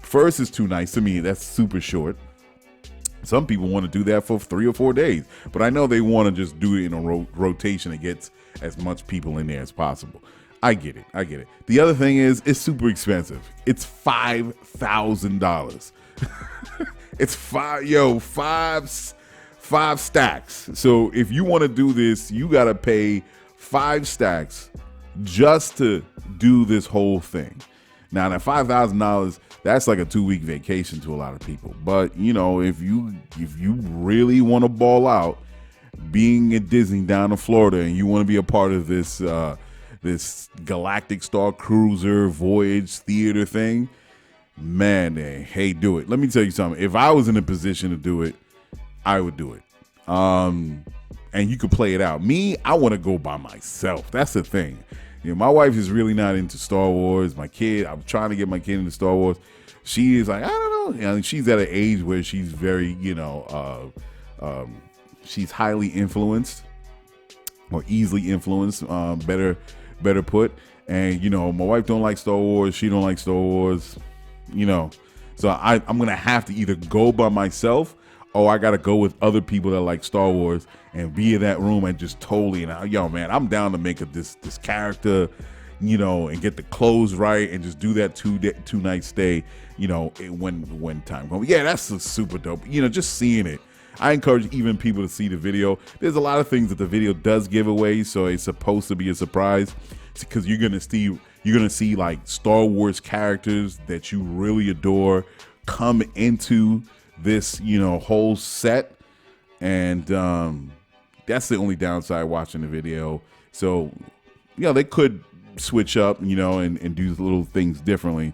first is 2 nights. To me, that's super short. Some people want to do that for 3 or 4 days, but I know they want to just do it in a rotation and gets as much people in there as possible. I get it. The other thing is, it's super expensive. It's $5,000. It's five stacks. So if you want to do this, you got to pay 5 stacks just to do this whole thing. Now, that $5,000, that's like a 2-week vacation to a lot of people. But if you really want to ball out, being at Disney down in Florida, and you want to be a part of this this Galactic Starcruiser voyage theater thing, man, hey, do it. Let me tell you something. If I was in a position to do it, I would do it. And you could play it out. Me, I want to go by myself. That's the thing. My wife is really not into Star Wars. My kid, I'm trying to get my kid into Star Wars. She is like, I don't know. She's at an age where she's very, she's highly influenced, or easily influenced, better put. And my wife don't like Star Wars. She don't like Star Wars. So I'm gonna have to either go by myself, or I gotta go with other people that like Star Wars and be in that room and just totally. And man, I'm down to make this character, and get the clothes right and just do that 2-night stay, when time comes. Yeah, that's super dope. Just seeing it. I encourage even people to see the video. There's a lot of things that the video does give away, so it's supposed to be a surprise, because you're gonna see like Star Wars characters that you really adore come into this whole set, and that's the only downside watching the video. So they could switch up and do little things differently.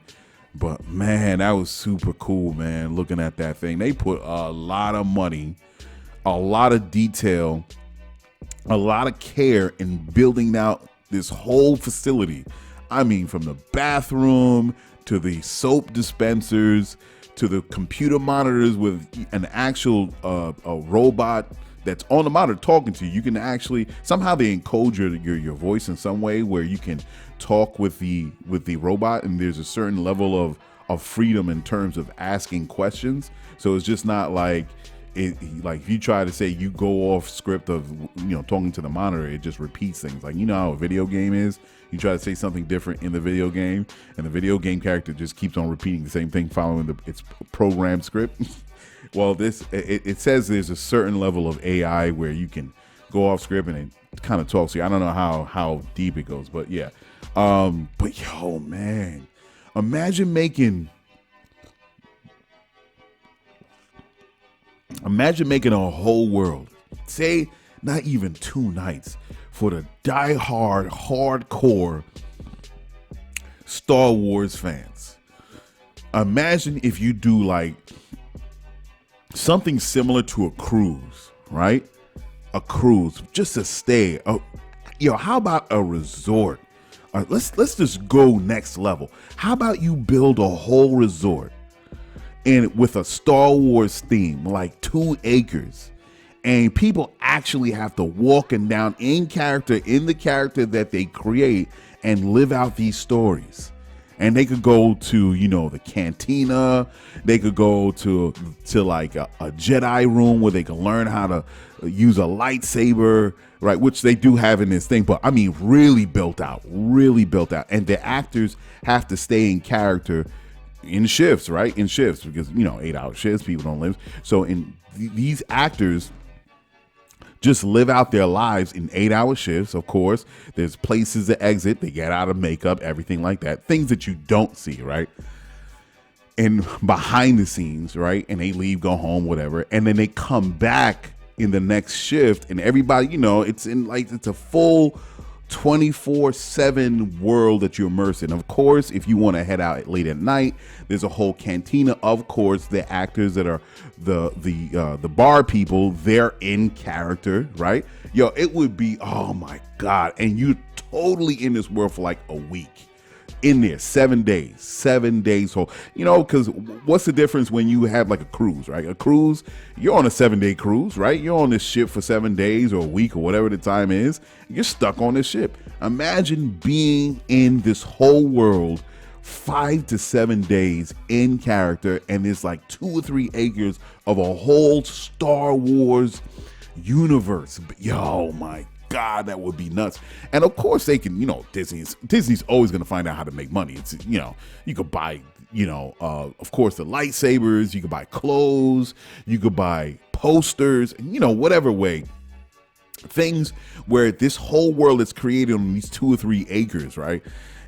But man, that was super cool, man. Looking at that thing, they put a lot of money, a lot of detail, a lot of care in building out this whole facility. I mean, from the bathroom to the soap dispensers to the computer monitors with an actual a robot that's on the monitor talking to you. You can actually, somehow they encode your voice in some way where you can talk with the robot, and there's a certain level of freedom in terms of asking questions. So it's just not like like if you try to say you go off script of talking to the monitor, it just repeats things. Like how a video game is, you try to say something different in the video game, and the video game character just keeps on repeating the same thing following its programmed script. Well, it says there's a certain level of AI where you can go off script and it kind of talks to you. I don't know how deep it goes, but yeah. But yo, man, imagine making a whole world, say not even 2 nights, for the die-hard, hardcore Star Wars fans. Imagine if you do like something similar to a cruise, right? A cruise, just a stay. How about a resort? Let's just go next level. How about you build a whole resort and with a Star Wars theme, like 2 acres, and people actually have to walk down in the character that they create and live out these stories. and they could go to, you know, the cantina. They could go to like a Jedi room where they can learn how to use a lightsaber, right? Which they do have in this thing, but I mean, really built out. And the actors have to stay in character in shifts, right? In shifts, because, you know, 8-hour shifts, people don't live. So these actors just live out their lives in 8-hour shifts. Of course, there's places to exit. They get out of makeup, everything like that. Things that you don't see, right? And behind the scenes, right? And they leave, go home, whatever. And then they come back in the next shift. And everybody, you know, it's a full 24/7 world that you're immersed in. Of course, if you want to head out late at night, there's a whole cantina. Of course, the actors that are the bar people, they're in character, right? Yo, it would be, oh my God. And you're totally in this world for like a week. In there 7 days. So, you know, because what's the difference when you have like a cruise, right? A cruise, you're on a 7-day cruise, right? You're on this ship for 7 days or a week or whatever the time is. You're stuck on this ship. Imagine being in this whole world 5 to 7 days in character, and there's like 2 or 3 acres of a whole Star Wars universe. Yo, my God, that would be nuts. And of course they can, you know, Disney's always going to find out how to make money. It's, you know, you could buy, you know, of course the lightsabers, you could buy clothes, you could buy posters, you know, whatever way. Things where this whole world is created on these 2 or 3 acres, right?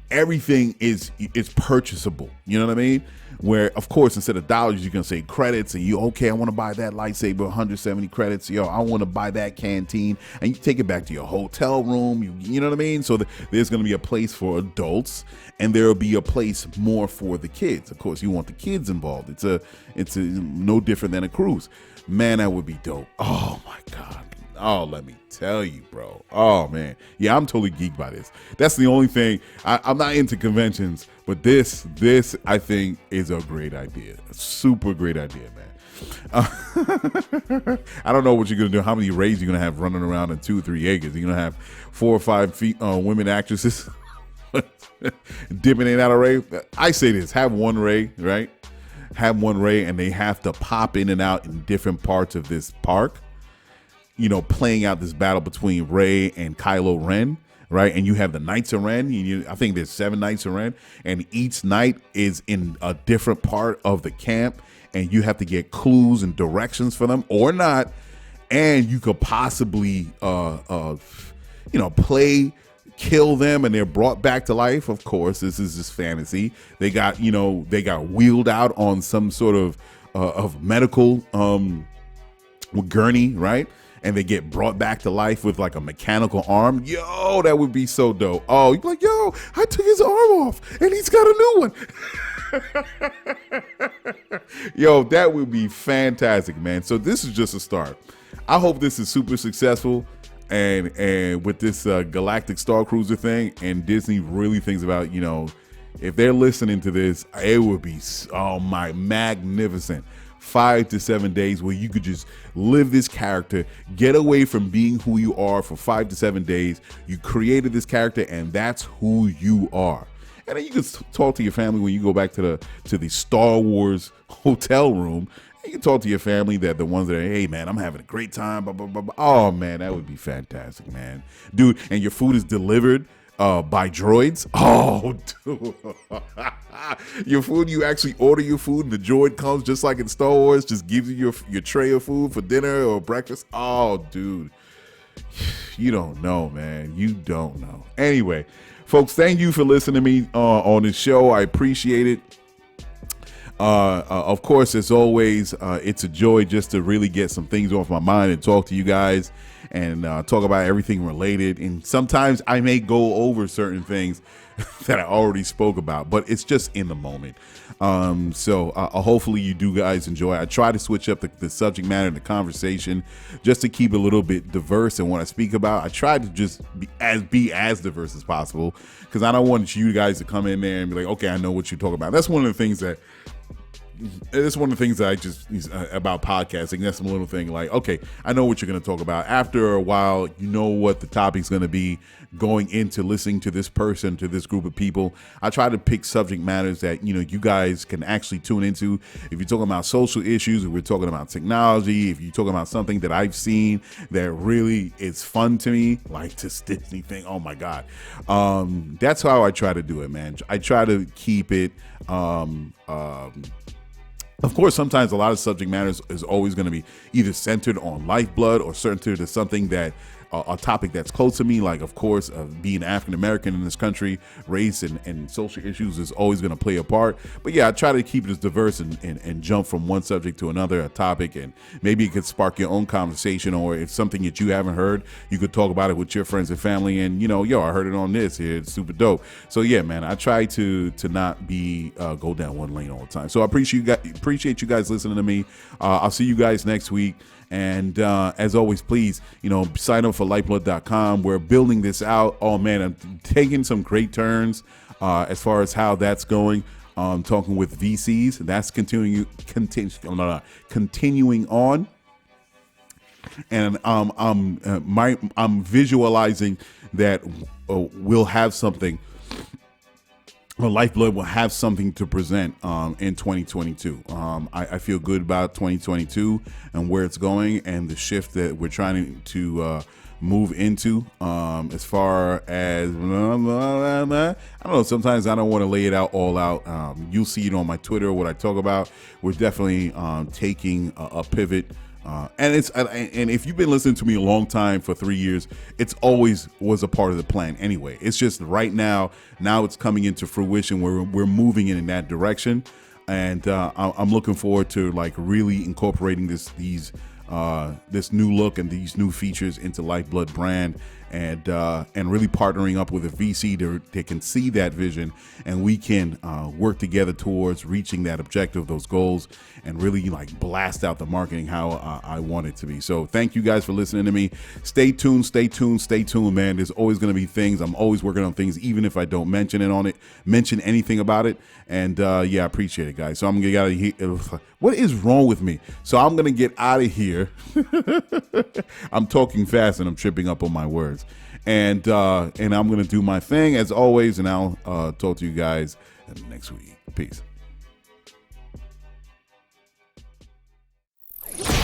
Everything is purchasable. You know what I mean? Where, of course, instead of dollars, you can say credits, and I want to buy that lightsaber, 170 credits. Yo, I want to buy that canteen, and you take it back to your hotel room. You know what I mean? So there's going to be a place for adults, and there will be a place more for the kids. Of course, you want the kids involved. It's no different than a cruise. Man, that would be dope. Oh my God. Oh, let me tell you, bro. Oh, man. Yeah, I'm totally geeked by this. That's the only thing. I'm not into conventions, but this I think is a great idea. A super great idea, man. I don't know what you're going to do. How many rays you're going to have running around in 2 or 3 acres? You're going to have 4 or 5 women actresses dipping in and out of ray. I say this. Have one ray, right? Have one ray, and they have to pop in and out in different parts of this park. You know, playing out this battle between Rey and Kylo Ren, right? And you have the Knights of Ren. I think there's 7 Knights of Ren, and each knight is in a different part of the camp, and you have to get clues and directions for them or not. And you could possibly, kill them, and they're brought back to life. Of course, this is just fantasy. They got wheeled out on some sort of medical gurney, right? And they get brought back to life with like a mechanical arm. Yo, that would be so dope. Oh, you'd be like, yo, I took his arm off and he's got a new one. Yo, that would be fantastic, man. So this is just a start. I hope this is super successful, and with this Galactic Starcruiser thing, and Disney really thinks about, you know, if they're listening to this, it would be, oh my, magnificent. 5 to 7 days where you could just live this character, get away from being who you are for 5 to 7 days. You created this character, and that's who you are. And then you can talk to your family when you go back to the Star Wars hotel room. You can talk to your family, that the ones that are, hey man, I'm having a great time. Blah, blah, blah, blah. Oh man, that would be fantastic, man, dude. And your food is delivered by droids. Oh, dude. Your food, you actually order your food and the droid comes just like in Star Wars, just gives you your tray of food for dinner or breakfast. Oh, dude. You don't know, man. You don't know. Anyway, folks, thank you for listening to me on this show. I appreciate it. Of course, as always, it's a joy just to really get some things off my mind and talk to you guys and talk about everything related. And sometimes I may go over certain things that I already spoke about, but it's just in the moment. So hopefully you do guys enjoy. I try to switch up the subject matter and the conversation just to keep it a little bit diverse. And when I speak about, I try to just be as diverse as possible, because I don't want you guys to come in there and be like, okay, I know what you're talking about. That's one of the things that it's one of the things that I just about podcasting. That's a little thing like, okay, I know what you're going to talk about. After a while, you know what the topic's going to be going into listening to this person, to this group of people. I try to pick subject matters that, you know, you guys can actually tune into. If you're talking about social issues, if we're talking about technology, if you're talking about something that I've seen that really is fun to me, like this Disney thing, oh my God. That's how I try to do it, man. I try to keep it, of course, sometimes a lot of subject matters is always going to be either centered on Lyfeblood or centered to something that a topic that's close to me, like, of course, being African American in this country, race and social issues is always going to play a part. But yeah, I try to keep it as diverse and jump from one subject to another, a topic, and maybe it could spark your own conversation, or if something that you haven't heard, you could talk about it with your friends and family, and, you know, yo, I heard it on this here, it's super dope. So yeah, man, I try to not be go down one lane all the time. So I appreciate you guys listening to me. I'll see you guys next week. And as always, please, you know, sign up for Lyfeblood.com. We're building this out. Oh, man, I'm taking some great turns as far as how that's going. Talking with VCs. That's continuing on. And I'm visualizing that we'll have something. Lyfeblood will have something to present in 2022. I feel good about 2022 and where it's going and the shift that we're trying to move into. As far as, I don't know, sometimes I don't want to lay it out all out. You'll see it on my Twitter, what I talk about. We're definitely taking a pivot. And if you've been listening to me a long time, for 3 years, it's always was a part of the plan anyway. It's just right now it's coming into fruition where we're moving in that direction. And I'm looking forward to like really incorporating this new look and these new features into Lyfeblood brand, and really partnering up with a VC that can see that vision, and we can work together towards reaching that objective, those goals, and really like blast out the marketing how I want it to be. So thank you guys for listening to me. Stay tuned, man. There's always going to be things. I'm always working on things, even if I don't mention anything about it. And yeah, I appreciate it, guys. So I'm gonna get out of here. What is wrong with me? So I'm gonna get out of here. I'm talking fast and I'm tripping up on my words. And I'm gonna do my thing as always, and I'll talk to you guys next week. Peace.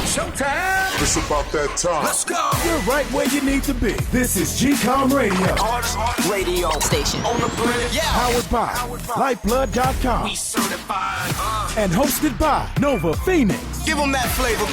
Showtime! It's about that time. Let's go! You're right where you need to be. This is GCOM Radio. Hardest radio station on the planet. Yeah! Powered by Lyfeblood.com. We certified. And hosted by Nova Phoenix. Give them that flavor.